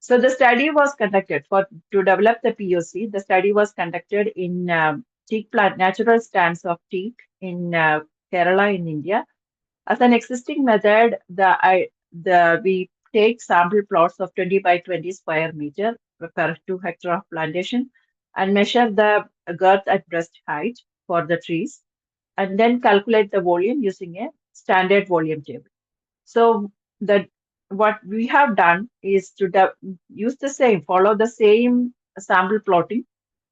So the study was conducted to develop the POC. The study was conducted in teak plant, natural stands of teak in Kerala in India. As an existing method, we take sample plots of 20 by 20 square meter per 2 hectare of plantation and measure the girth at breast height for the trees, and then calculate the volume using a standard volume table. So what we have done is to follow the same sample plotting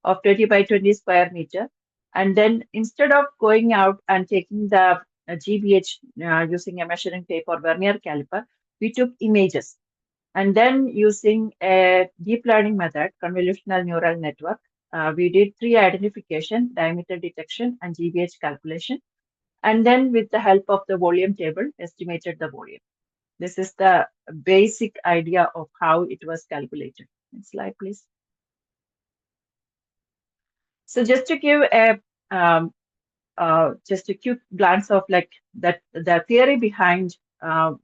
of 20 by 20 square meter, and then instead of going out and taking the GBH using a measuring tape or vernier caliper, we took images, and then using a deep learning method, convolutional neural network, we did tree identification, diameter detection, and GBH calculation, and then with the help of the volume table, estimated the volume. This is the basic idea of how it was calculated. Next slide, please. So just to give just a quick glance of the theory behind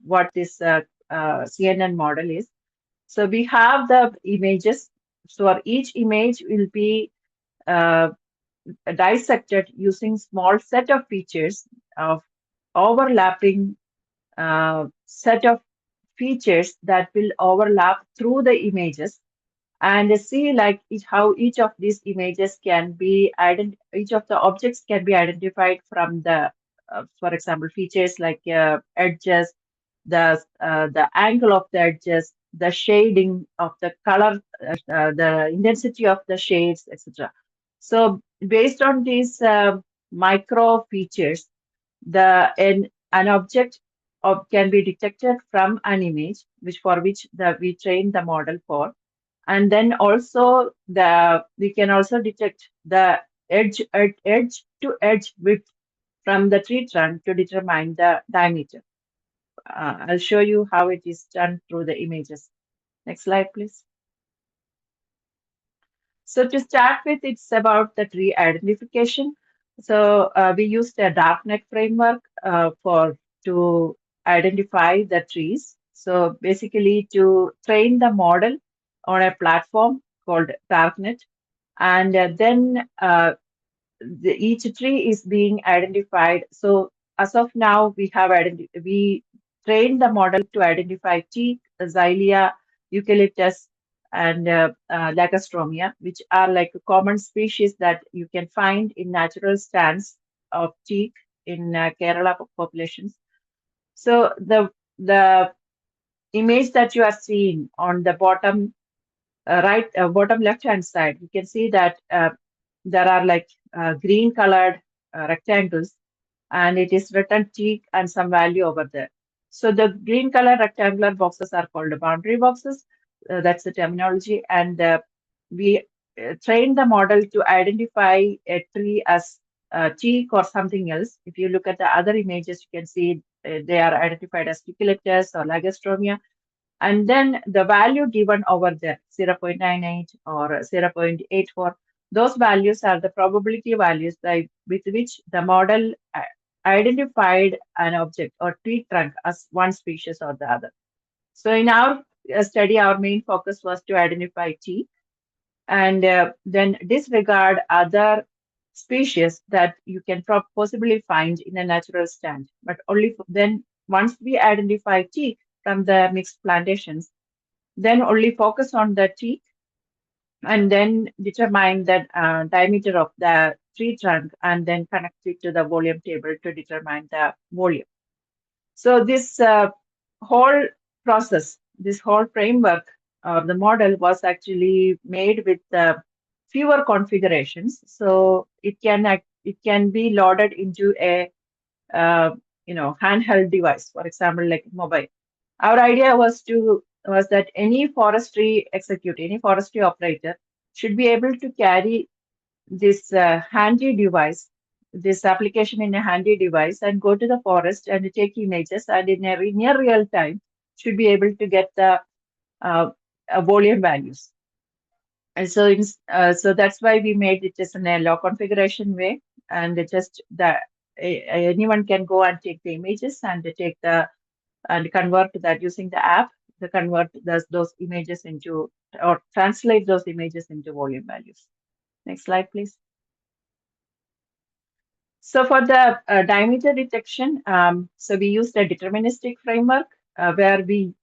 what this CNN model is. So we have the images. So each image will be dissected using small set of features of overlapping set of features that will overlap through the images, and see how each of these images can be each of the objects can be identified from the for example, features like edges, the angle of the edges, the shading of the color, the intensity of the shades, etc. So based on these micro features, an object can be detected from an image, for which we train the model for. And then also we can also detect the edge to edge width from the tree trunk to determine the diameter. I'll show you how it is done through the images. Next slide, please. So to start with, it's about the tree identification. So we used a darknet framework to identify the trees. So basically to train the model on a platform called darknet, and then each tree is being identified. So as of now, we trained the model to identify teak, xylea, eucalyptus, and Lagostromia, which are like common species that you can find in natural stands of teak in Kerala populations. So the image that you are seeing on the bottom bottom left hand side, you can see that there are like green colored rectangles, and it is written teak and some value over there. So the green color rectangular boxes are called boundary boxes. That's the terminology. And we trained the model to identify a tree as teak or something else. If you look at the other images, you can see they are identified as Cucullatus or Lagostromia. And then the value given over there, 0.98 or 0.84, those values are the probability values with which the model identified an object or tree trunk as one species or the other. So in our study, our main focus was to identify teak and then disregard other species that you can possibly find in a natural stand. But only then, once we identify teak from the mixed plantations, then only focus on the teak and then determine the diameter of the tree trunk and then connect it to the volume table to determine the volume. So this whole process, this whole framework or the model was actually made with fewer configurations. So it can be loaded into a handheld device, for example, like mobile. Our idea was that any forestry operator should be able to carry this handy device, this application in a handy device, and go to the forest and take images, and in a near real time should be able to get the volume values. And so so that's why we made it just in a low configuration way, and just that anyone can go and take the images and convert that using the app, to convert those images into, or translate those images into volume values. Next slide, please. So for the diameter detection, so we used a deterministic framework where we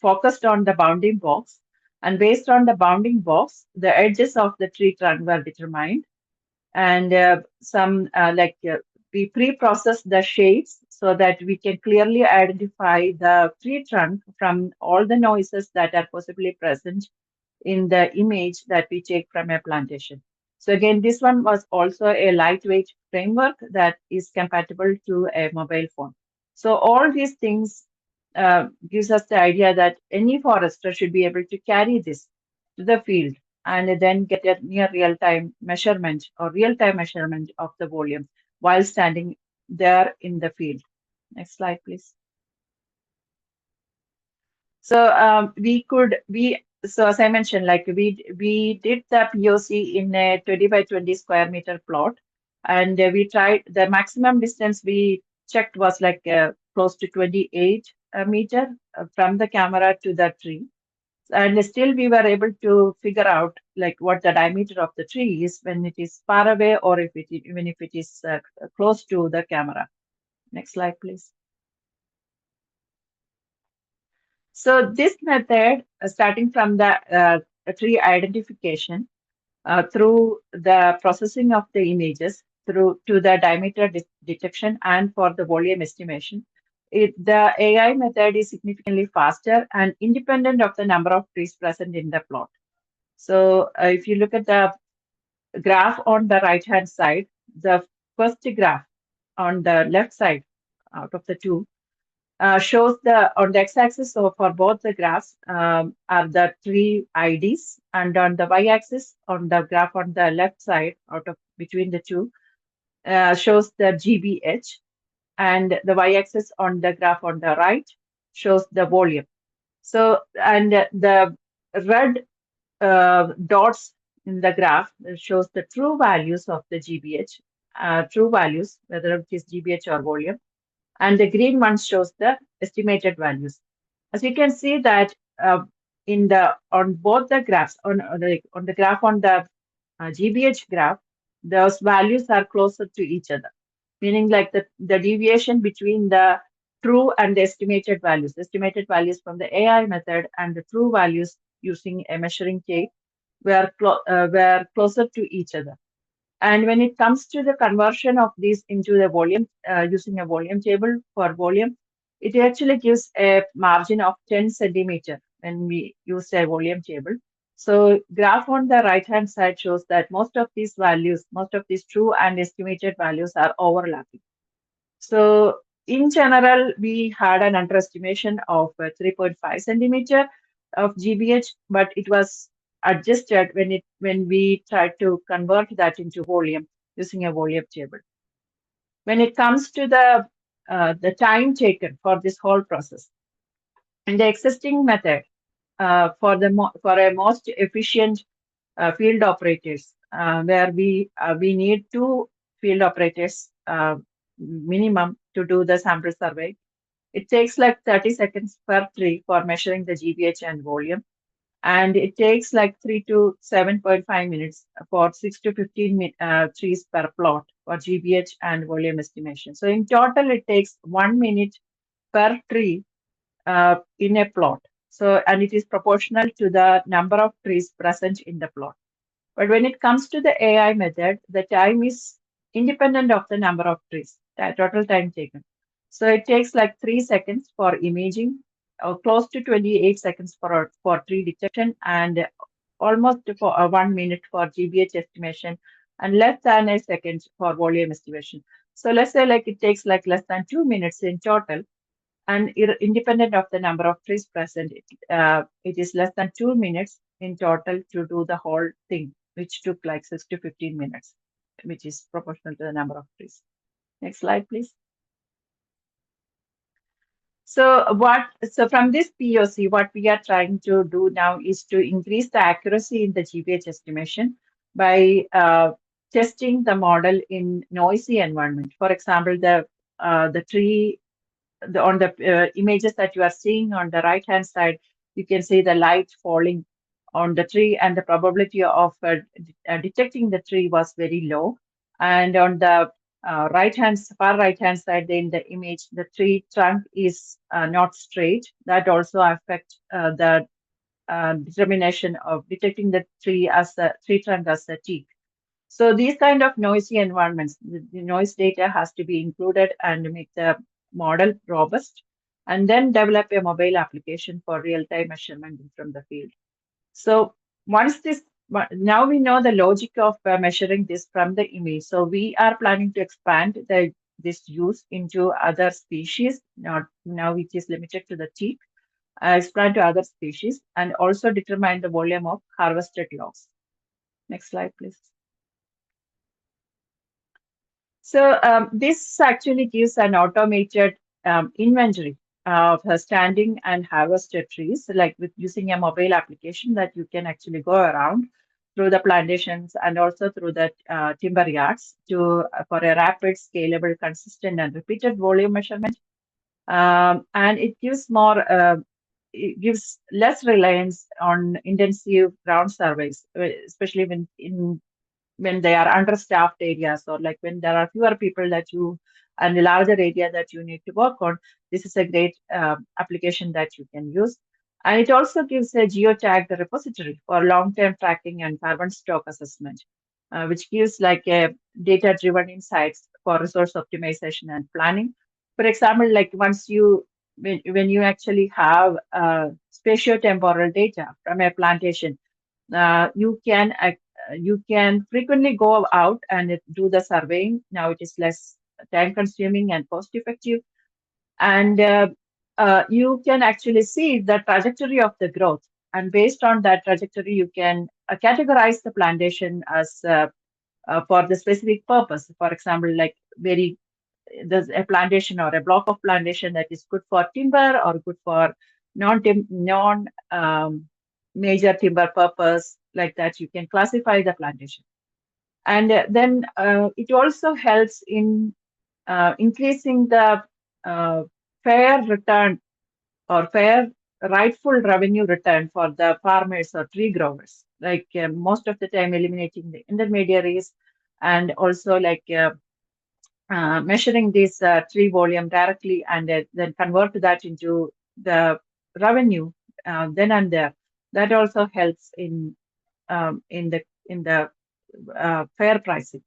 focused on the bounding box, and based on the bounding box, the edges of the tree trunk were determined, and we pre-process the shades so that we can clearly identify the tree trunk from all the noises that are possibly present in the image that we take from a plantation. So again, this one was also a lightweight framework that is compatible to a mobile phone. So all these things gives us the idea that any forester should be able to carry this to the field and then get a near real-time measurement or real-time measurement of the volume while standing there in the field. Next slide, please. So so as I mentioned, like we did the POC in a 20 by 20 square meter plot, and we tried the maximum distance we checked was like close to 28 meter from the camera to the tree. And still we were able to figure out like what the diameter of the tree is when it is far away or even if it is close to the camera. Next slide, please. So this method, starting from the tree identification through the processing of the images through to the diameter detection and for the volume estimation, the AI method is significantly faster and independent of the number of trees present in the plot. So if you look at the graph on the right hand side, the first graph on the left side out of the two shows on the x-axis. So for both the graphs are the tree IDs, and on the y-axis on the graph on the left side out of between the two shows the GBH, and the y-axis on the graph on the right shows the volume. So, and the red dots in the graph shows the true values of the GBH, true values, whether it is GBH or volume, and the green one shows the estimated values. As you can see that on both the graphs, on the graph on the GBH graph, those values are closer to each other, meaning like the deviation between the true and the estimated values from the AI method and the true values using a measuring tape were closer to each other. And when it comes to the conversion of these into the volume, using a volume table for volume, it actually gives a margin of 10 centimeter when we use a volume table. So graph on the right-hand side shows that most of these values, most of these true and estimated values are overlapping. So in general, we had an underestimation of 3.5 centimeter of GBH, but it was adjusted when we tried to convert that into volume using a volume table. When it comes to the time taken for this whole process, in the existing method, for a most efficient field operators, where we need 2 field operators minimum to do the sample survey. It takes like 30 seconds per tree for measuring the GBH and volume. And it takes like 3 to 7.5 minutes for 6 to 15 trees per plot for GBH and volume estimation. So in total, it takes 1 minute per tree in a plot. So, and it is proportional to the number of trees present in the plot. But when it comes to the AI method, the time is independent of the number of trees, the total time taken. So it takes like 3 seconds for imaging, or close to 28 seconds for tree detection, and almost for 1 minute for GBH estimation, and less than a second for volume estimation. So let's say like it takes like less than 2 minutes in total, and independent of the number of trees present, it is less than 2 minutes in total to do the whole thing, which took like 6 to 15 minutes, which is proportional to the number of trees. Next slide, please. So from this POC, what we are trying to do now is to increase the accuracy in the GBH estimation by testing the model in noisy environment. For example, the tree, on the images that you are seeing on the right-hand side, you can see the light falling on the tree, and the probability of detecting the tree was very low. And on the far right-hand side, in the image, the tree trunk is not straight. That also affects the determination of detecting the tree trunk as a teak. So these kind of noisy environments, the noise data has to be included and make the model robust, and then develop a mobile application for real-time measurement from the field. So now we know the logic of measuring this from the image. So we are planning to expand this use into other species. Now it is limited to the teak. Expand to other species, and also determine the volume of harvested logs. Next slide, please. So this actually gives an automated inventory of standing and harvested trees, like with using a mobile application that you can actually go around through the plantations and also through the timber yards for a rapid, scalable, consistent, and repeated volume measurement. And it gives less reliance on intensive ground surveys, especially when they are understaffed areas, or like when there are fewer people and a larger area that you need to work on. This is a great application that you can use. And it also gives a geotagged repository for long-term tracking and carbon stock assessment, which gives like a data-driven insights for resource optimization and planning. For example, like when you actually have spatiotemporal data from a plantation, you can frequently go out and do the surveying. Now it is less time consuming and cost effective. And you can actually see the trajectory of the growth. And based on that trajectory, you can categorize the plantation as for the specific purpose. For example, like there's a plantation or a block of plantation that is good for timber or good for non major timber purpose, like that. You can classify the plantation. And then it also helps in increasing the fair return or fair rightful revenue return for the farmers or tree growers, like most of the time eliminating the intermediaries, and also like measuring this tree volume directly, and then convert that into the revenue then and there. That also helps in the fair pricing.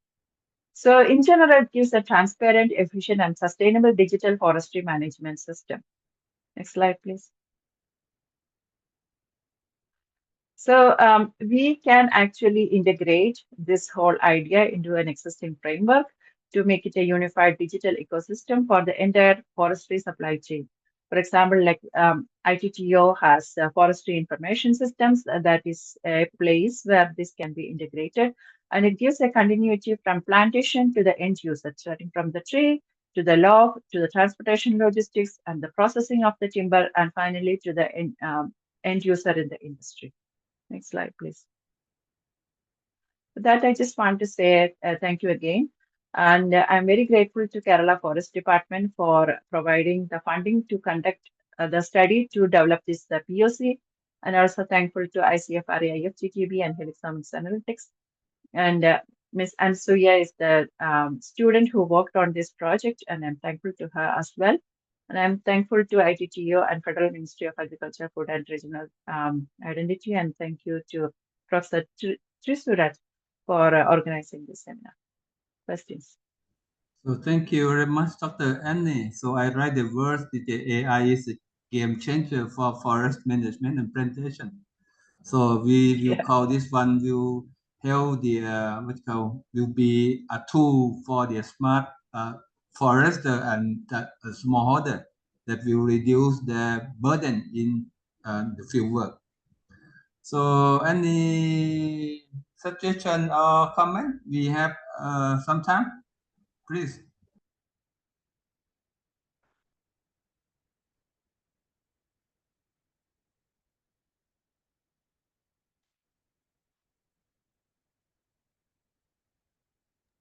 So in general, it gives a transparent, efficient, and sustainable digital forestry management system. Next slide, please. So we can actually integrate this whole idea into an existing framework to make it a unified digital ecosystem for the entire forestry supply chain. For example, like ITTO has forestry information systems. That is a place where this can be integrated, and it gives a continuity from plantation to the end user, starting from the tree to the log, to the transportation logistics and the processing of the timber, and finally to the end user in the industry. Next slide, please. With that, I just want to say thank you again. And I'm very grateful to Kerala Forest Department for providing the funding to conduct the study to develop this POC. And also thankful to ICFRA, IFGTB, and Helixomics Analytics. And Ms. Ansuya is the student who worked on this project, and I'm thankful to her as well. And I'm thankful to ITTO and Federal Ministry of Agriculture, Food and Regional Identity. And thank you to Professor Trisurat for organizing this seminar. Questions? So thank you very much, Dr. Annie. So I write the words that the AI is a game changer for forest management and plantation. So we will call this one will help the will be a tool for the smart forester and smallholder that will reduce the burden in the field work. So any suggestion or comment? We have some time, please.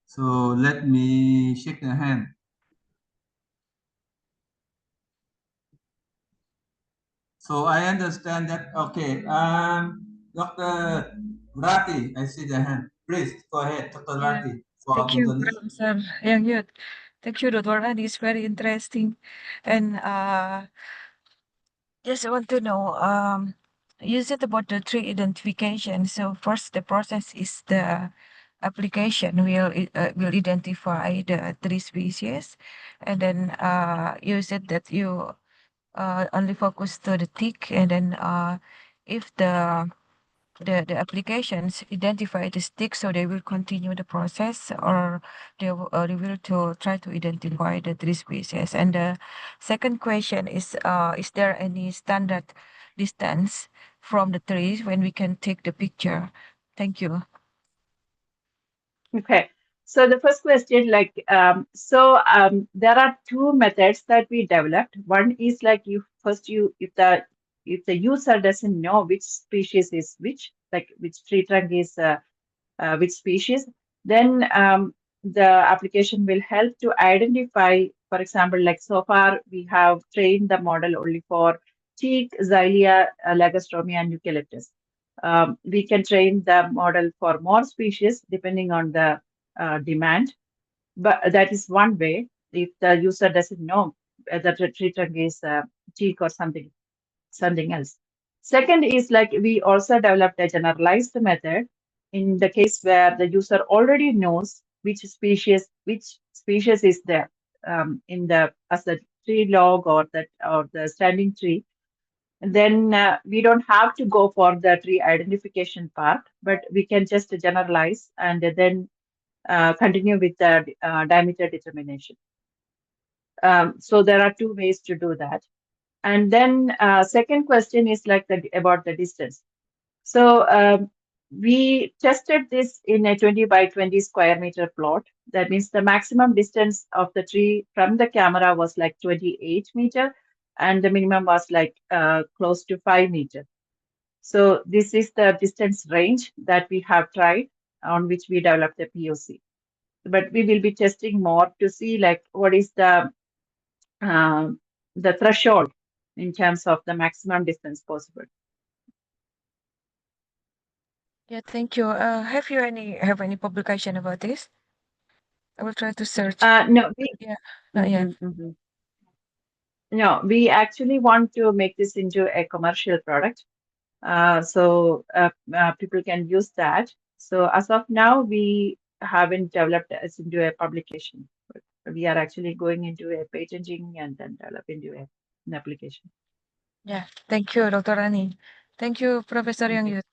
So let me shake the hand. So I understand that. Okay. Dr. Rati, I see the hand. Please go ahead, Dr. Yeah, Rati. For thank you, Indonesia. Professor Yang Yud. Thank you, Dr. Andy. It's very interesting. And just want to know, you said about the tree identification. So first, the process is the application will identify the tree species, and then you said that you only focus to the tick, and then if the applications identify the stick, so they will continue the process, or they will to try to identify the tree species. And the second question is there any standard distance from the trees when we can take the picture? Thank you. Okay. So the first question, like, there are two methods that we developed. One is like if the user doesn't know which species is which, like which tree trunk is which species, then the application will help to identify, for example, like so far we have trained the model only for teak, xylea, lagostomia, and eucalyptus. We can train the model for more species depending on the demand, but that is one way if the user doesn't know that the tree trunk is teak or something else. Second is like we also developed a generalized method in the case where the user already knows which species is there in the as the tree log or the standing tree. And then we don't have to go for the tree identification part, but we can just generalize and then continue with the diameter determination. So there are two ways to do that. And then second question is like about the distance. So we tested this in a 20 by 20 square meter plot. That means the maximum distance of the tree from the camera was like 28 meter, and the minimum was like close to 5 meters. So this is the distance range that we have tried, on which we developed the POC. But we will be testing more to see like what is the threshold in terms of the maximum distance possible. Yeah, thank you. Have you any publication about this? I will try to search. No, not yet. No, we actually want to make this into a commercial product. So people can use that. So as of now, we haven't developed as into a publication. But we are actually going into a patenting and then develop into an application. Yeah, thank you, Dr. Rani. Thank you, Professor Thank Young you. Yut.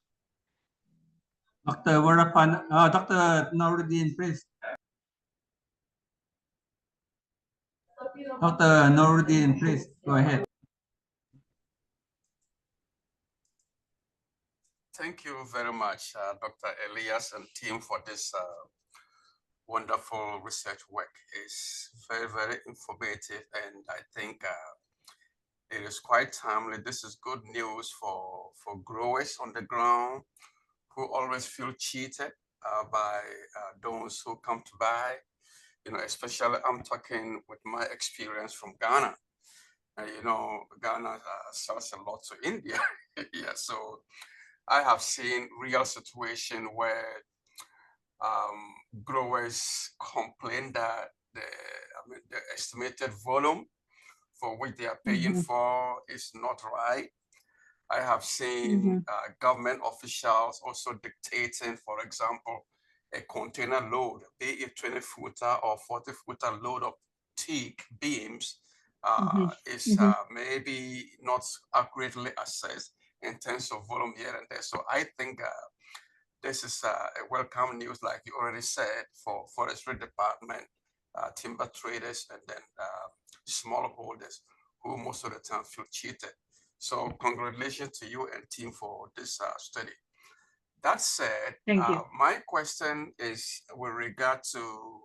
Dr. Warapan, Dr. Nurudeen, please. Dr. Nurudeen, please go ahead. Thank you very much, Dr. Elias and team for this wonderful research work. It's very, very informative, and I think it is quite timely. This is good news for growers on the ground who always feel cheated by those who come to buy. You know, especially I'm talking with my experience from Ghana. You know, Ghana sells a lot to India. Yeah, so I have seen real situation where growers complain that the estimated volume for which they are paying for is not right. I have seen government officials also dictating, for example, a container load, be it 20-footer or 40-footer load of teak beams is maybe not accurately assessed in terms of volume here and there. So I think this is a welcome news, like you already said, for forestry department, timber traders, and then smallholders who most of the time feel cheated. So congratulations to you and team for this study. That said, Thank you. my question is with regard to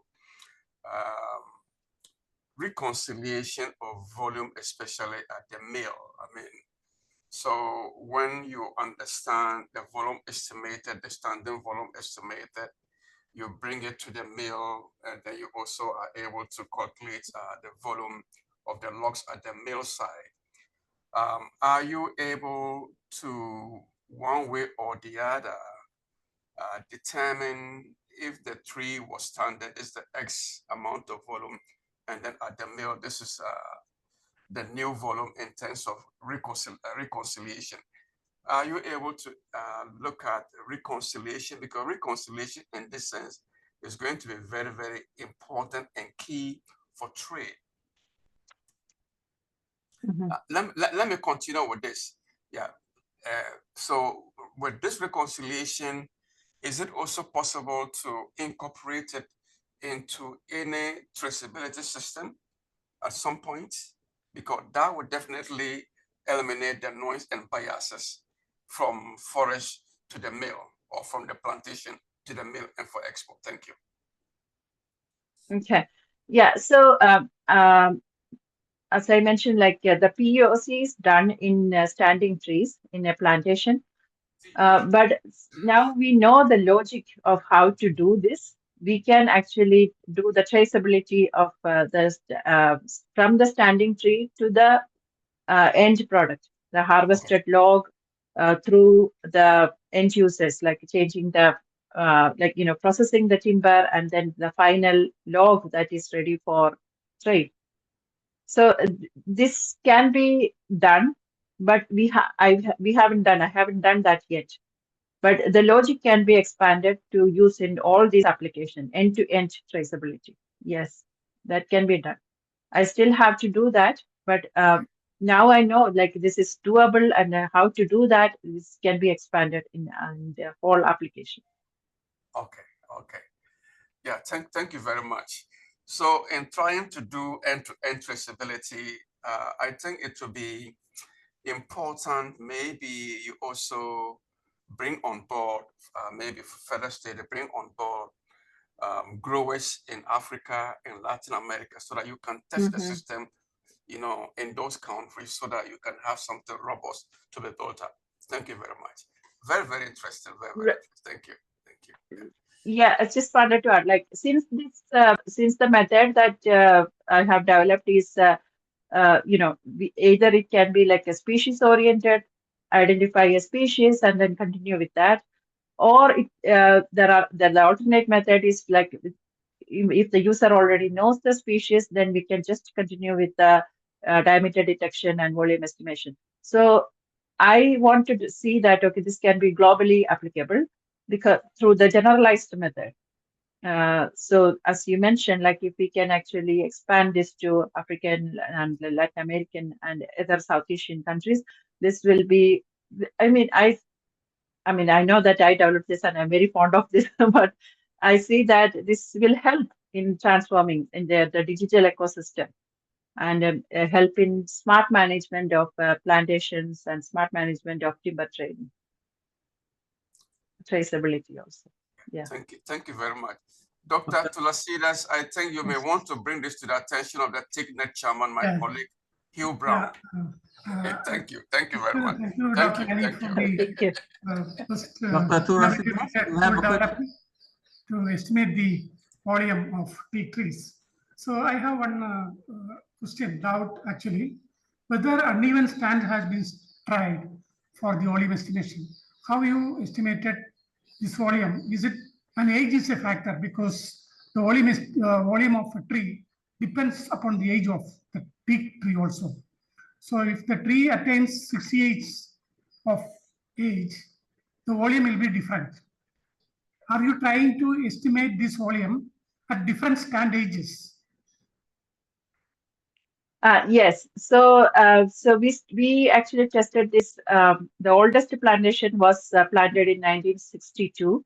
reconciliation of volume, especially at the mill. I mean, so when you understand the volume estimated, the standing volume estimated, you bring it to the mill, and then you also are able to calculate the volume of the logs at the mill side. Are you able to, one way or the other, determine if the tree was standing is the X amount of volume, and then at the mill, this is the new volume in terms of reconciliation? Are you able to look at reconciliation? Because reconciliation in this sense is going to be very, very important and key for trade. Let me continue with this. Yeah. So with this reconciliation, is it also possible to incorporate it into any traceability system at some point? Because that would definitely eliminate the noise and biases from forest to the mill or from the plantation to the mill and for export. Thank you. Okay. Yeah. So as I mentioned, like the POC is done in standing trees in a plantation. But now we know the logic of how to do this. We can actually do the traceability of from the standing tree to the end product, the harvested log through the end users, like changing the processing the timber and then the final log that is ready for trade. So this can be done, but we haven't done. I haven't done that yet. But the logic can be expanded to use in all these applications, end-to-end traceability. Yes, that can be done. I still have to do that, but now I know like this is doable, and how to do that, this can be expanded in the whole application. Okay, okay. Yeah, thank you very much. So in trying to do end-to-end traceability, I think it will be important, maybe you also bring on board, maybe further state, bring on board growers in Africa and Latin America so that you can test the system, you know, in those countries so that you can have something robust to be built up. Thank you very much. Very, very interesting. Very, very interesting. Thank you. Thank you. Yeah, I just wanted to add, like, since the method that I have developed is, either it can be like a species oriented, identify a species and then continue with that, or the alternate method is like, if the user already knows the species, then we can just continue with the diameter detection and volume estimation. So I wanted to see that, okay, this can be globally applicable because through the generalized method. So as you mentioned, like if we can actually expand this to African and Latin American and other South Asian countries, this will be, I mean, I know that I developed this and I'm very fond of this, but I see that this will help in transforming in the digital ecosystem and help in smart management of plantations and smart management of timber trading, traceability also. Yeah. Thank you very much. Dr. Tulasidas, I think you may want to bring this to the attention of the TICNET chairman, my colleague, Hugh Brown. Thank you very much. Thank you, Dr. Ali, for the first Dr. Tulasidas, to estimate the volume of teak trees. So I have one doubt actually, whether uneven stand has been tried for the volume estimation. How you estimated this volume? Is it an age is a factor because the volume of a tree depends upon the age of the teak tree also. So if the tree attains 60 years of age, the volume will be different. Are you trying to estimate this volume at different stand ages? Yes. So we actually tested this. The oldest plantation was planted in 1962,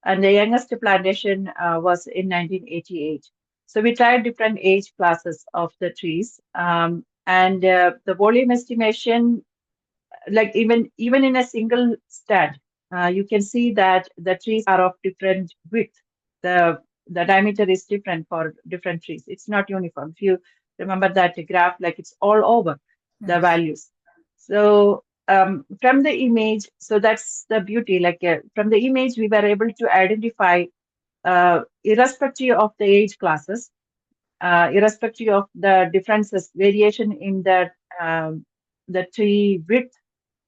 and the youngest plantation was in 1988. So we tried different age classes of the trees, and the volume estimation, like even in a single stand, you can see that the trees are of different width. The diameter is different for different trees. It's not uniform. If you remember that graph, like it's all over the values. So from the image, so that's the beauty. Like from the image, we were able to identify, irrespective of the age classes, irrespective of the differences, variation in the tree width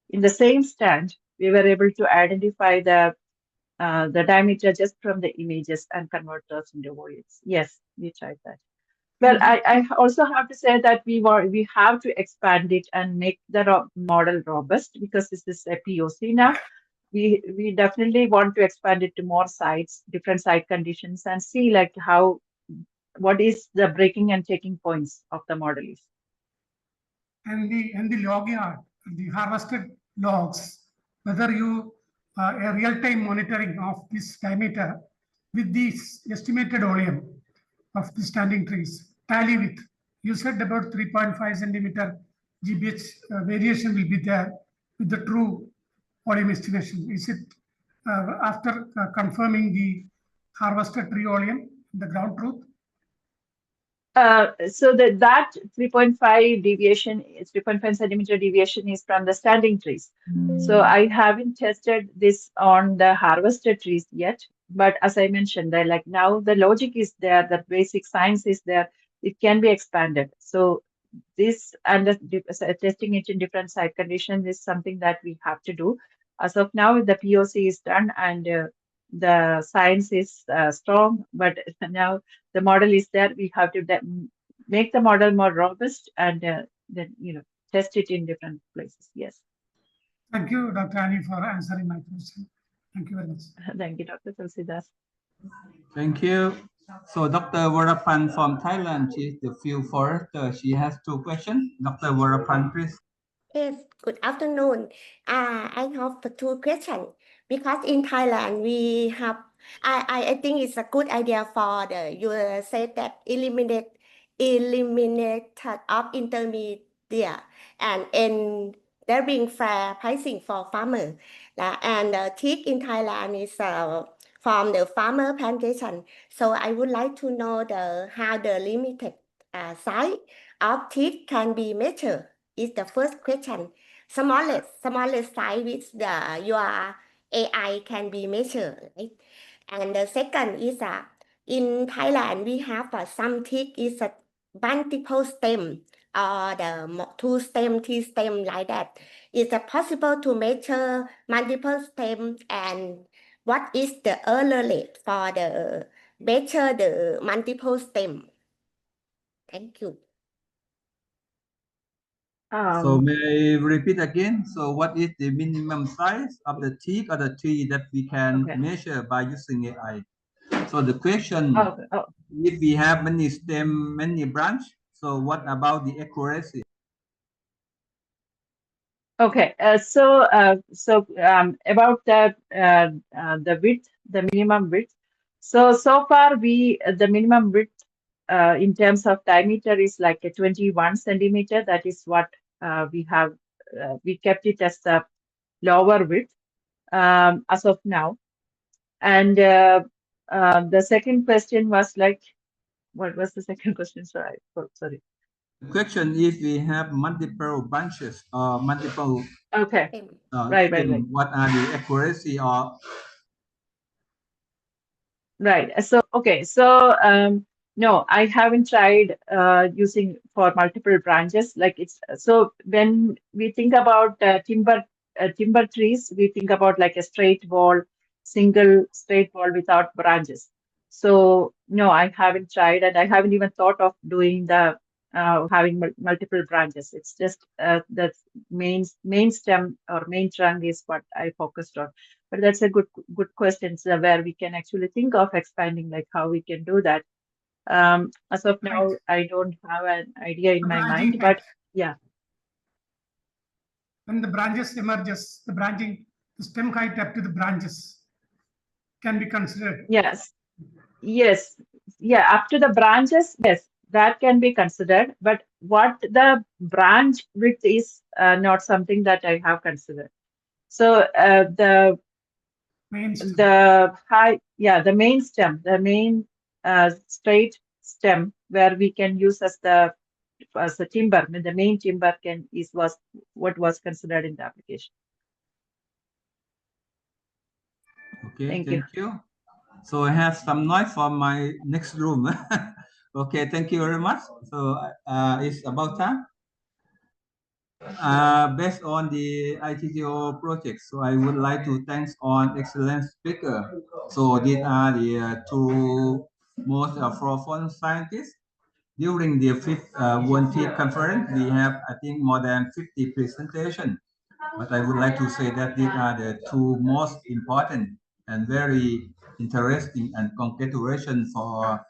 in the same stand, we were able to identify the diameter just from the images and convert those into volumes. Yes, we tried that. Well, I also have to say that we have to expand it and make the model robust because this is a POC now. We definitely want to expand it to more sites, different site conditions, and see like what is the breaking and taking points of the model is. And the log yard, the harvested logs, whether you a real-time monitoring of this diameter with this estimated volume of the standing trees tally with, you said about 3.5 centimeter GBH variation will be there with the true volume estimation. Is it after confirming the harvested tree volume, the ground truth? So that 3.5 deviation, 3.5 centimeter deviation is from the standing trees. So I haven't tested this on the harvested trees yet. But as I mentioned, like now the logic is there, the basic science is there, it can be expanded. So this and testing it in different site conditions is something that we have to do. As of now, the POC is done and the science is strong, but now the model is there. We have to make the model more robust and then test it in different places. Yes. Thank you, Dr. Annie, for answering my question. Thank you very much. Thank you, Dr. Tulsidas. Thank you. So Dr. Varapan from Thailand, she's the field forester. She has 2 questions. Dr. Varapan, please. Yes, good afternoon. I have 2 questions because in Thailand we have, I think it's a good idea for you said that eliminate of intermediate and there being fair pricing for farmer. And teak in Thailand is from the farmer plantation. So I would like to know how the limited size of teak can be measured. Is the first question. Smallest size with your AI can be measured, right? And the second is in Thailand we have some teak is a multiple stem or the 2 stem, 3 stem like that. Is it possible to measure multiple stem and what is the error rate for the measure the multiple stem? Thank you. So may I repeat again? So what is the minimum size of the teak or the tree that we can measure by using AI? So the question, if we have many stem, many branch, so what about the accuracy? Okay, about the width, the minimum width. So far the minimum width in terms of diameter is like a 21 centimeter. That is what we have. We kept it as the lower width as of now. And the second question was like, what was the second question? Sorry. The question is we have multiple branches or multiple. Okay. Right. What are the accuracy of? Right. So okay. So no, I haven't tried using for multiple branches. Like it's so when we think about timber trees, we think about like a straight wall, single straight wall without branches. So no, I haven't tried, and I haven't even thought of doing the having multiple branches. It's just the main stem or main trunk is what I focused on. But that's a good question, so where we can actually think of expanding, like how we can do that. As of now, I don't have an idea in my mind, but yeah. When the branches emerges, the stem height up to the branches can be considered. Yes. Yeah, up to the branches, yes, that can be considered. But what the branch width is not something that I have considered. So the main stem, the main straight stem, where we can use as the timber. I mean, the main timber was what was considered in the application. Okay, thank you. So I have some noise from my next room. Okay, thank you very much. So it's about time. Based on the ITTO project, so I would like to thank on excellent speaker. So these are the two most forefront scientists. During the fifth World Teak Conference, we have, I think, more than 50 presentations. But I would like to say that these are the two most important and very interesting, and congratulations for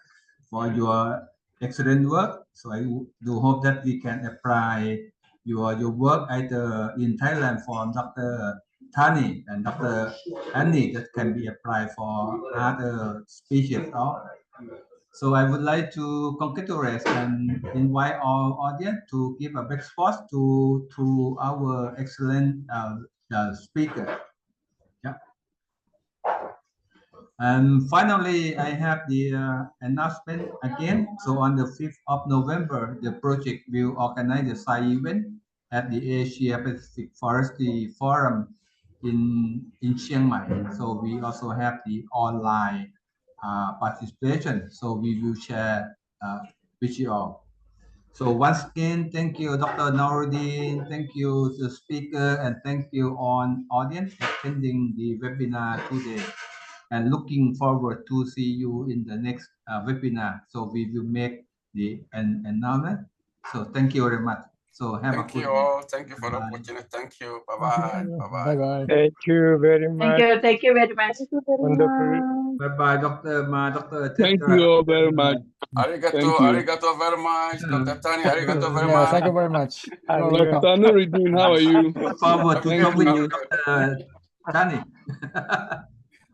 your excellent work. So I do hope that we can apply your work either in Thailand for Dr. Tani and Dr. Annie, that can be applied for other species. So I would like to congratulate and invite our audience to give a big response to our excellent speaker. Yeah. And finally, I have the announcement again. So on the 5th of November, the project will organize a side event at the Asia Pacific Forestry Forum in Chiang Mai. So we also have the online participation. So we will share with you all. So once again, thank you, Dr. Nurudeen. Thank you, the speaker, and thank you on audience attending the webinar today. And looking forward to see you in the next webinar. So we will make the announcement. So thank you very much. So have a good day. Thank you for the opportunity. Thank you. Bye-bye. Bye-bye. Thank you very much. Thank you very much. Wonderful. Bye-bye, Dr. Thank you all very much. Arigato very much. Dr. Tani, arigato very much. Thank you very much. You're welcome. Dr. Nurudeen, how are you? Look forward to talk with you, Dr. Tani.